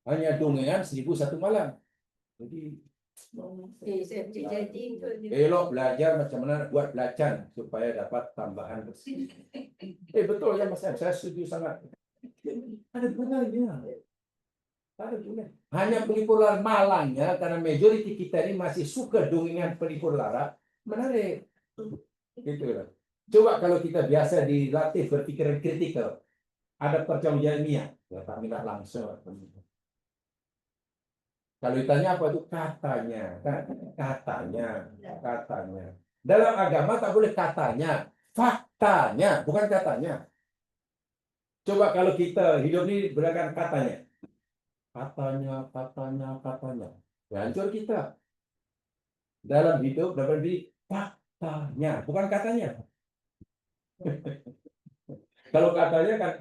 Speaker 1: Hanya dongengan 1001 malam. Jadi elok belajar macam mana buat belacan supaya dapat tambahan bersih. Betul ya Mas, saya setuju sangat. Ada gunanya. Ada gunanya. Hanya pelipur lara malangnya karena majoriti kita ini masih suka dongengan pelipur lara, menarik. Gitu lah. Coba kalau kita biasa dilatih berpikiran kritikal, ada percaya ilmiah, ya tak minta langsung. Kalau ditanya apa itu katanya, katanya. Dalam agama tak boleh katanya, faktanya, bukan katanya. Coba kalau kita hidup ini berdasarkan katanya, ya, hancur kita. Dalam hidup dapat di faktanya, bukan katanya. Kalau katanya kan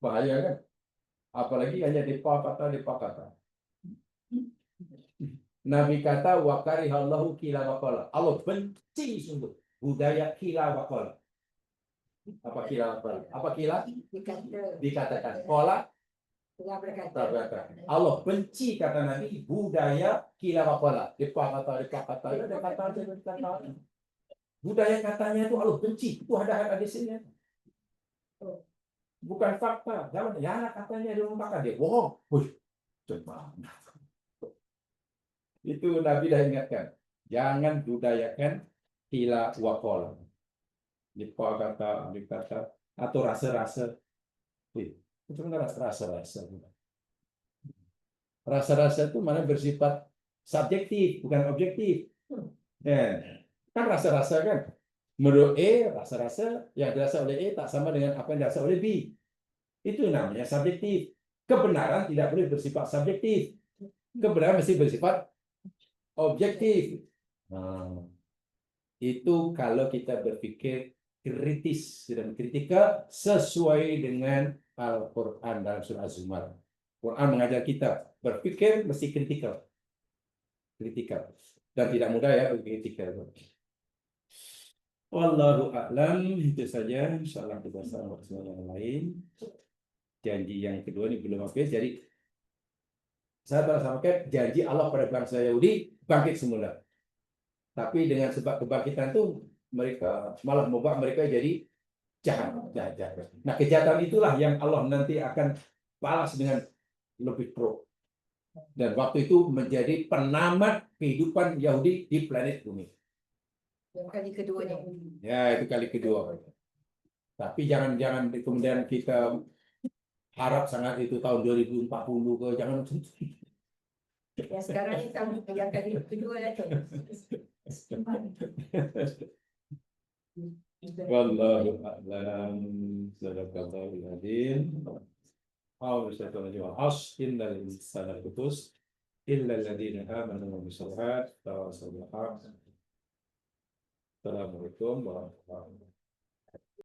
Speaker 1: bahaya kan, apalagi hanya depa kata. Nabi kata wa karihallahu kila waqala. Allah benci sungguh budaya kila waqala. Apa kila waqala? Apa kila? Dikatakan. Qala berkata. Allah benci kata Nabi budaya kila waqala. Depa kata. Budaya katanya itu Allah benci. Itu ada hadisnya. Bukan fakta. Jangan ya katanya dia mengatakan dia bohong. Coba. Itu Nabi dah ingatkan. Jangan budayakan kila waqala. Depa kata, atau rasa-rasa. Itu kan rasa-rasa. Rasa-rasa itu mana bersifat subjektif, bukan objektif. Kan rasa-rasa kan. Menurut A, rasa-rasa yang dirasa oleh A tak sama dengan apa yang dirasa oleh B. Itu namanya subjektif. Kebenaran tidak boleh bersifat subjektif. Kebenaran mesti bersifat objektif. Itu kalau kita berpikir kritis dan kritikal sesuai dengan Al-Quran dalam surah Az-Zumar. Quran mengajar kita berpikir mesti kritikal. Dan tidak mudah ya kritikal. Wallahu a'lam. Itu saja. Insyaallah kita sama yang lain. Janji yang kedua ini belum habis. Jadi Saya bersamakan janji Allah pada bangsa Yahudi bangkit semula. Tapi dengan sebab kebangkitan itu mereka malah membuat mereka jadi jahat. Nah, kejahatan itulah yang Allah nanti akan balas dengan lebih pro. Dan waktu itu menjadi penamat kehidupan Yahudi di planet bumi.
Speaker 2: Yang kali keduanya.
Speaker 1: Ya, itu kali kedua. Tapi jangan kemudian kita harap sangat itu tahun 2040 ke jangan.
Speaker 2: Yang sekarang ni tahun yang kali kedua lah tu.
Speaker 1: Wallahu a'lam. Sadaqallahul adzim. Innal insana lakhusr illa alladziina aamanu wa bis-salihati wa tawasaw bil haqq. Assalamualaikum warahmatullahi wabarakatuh.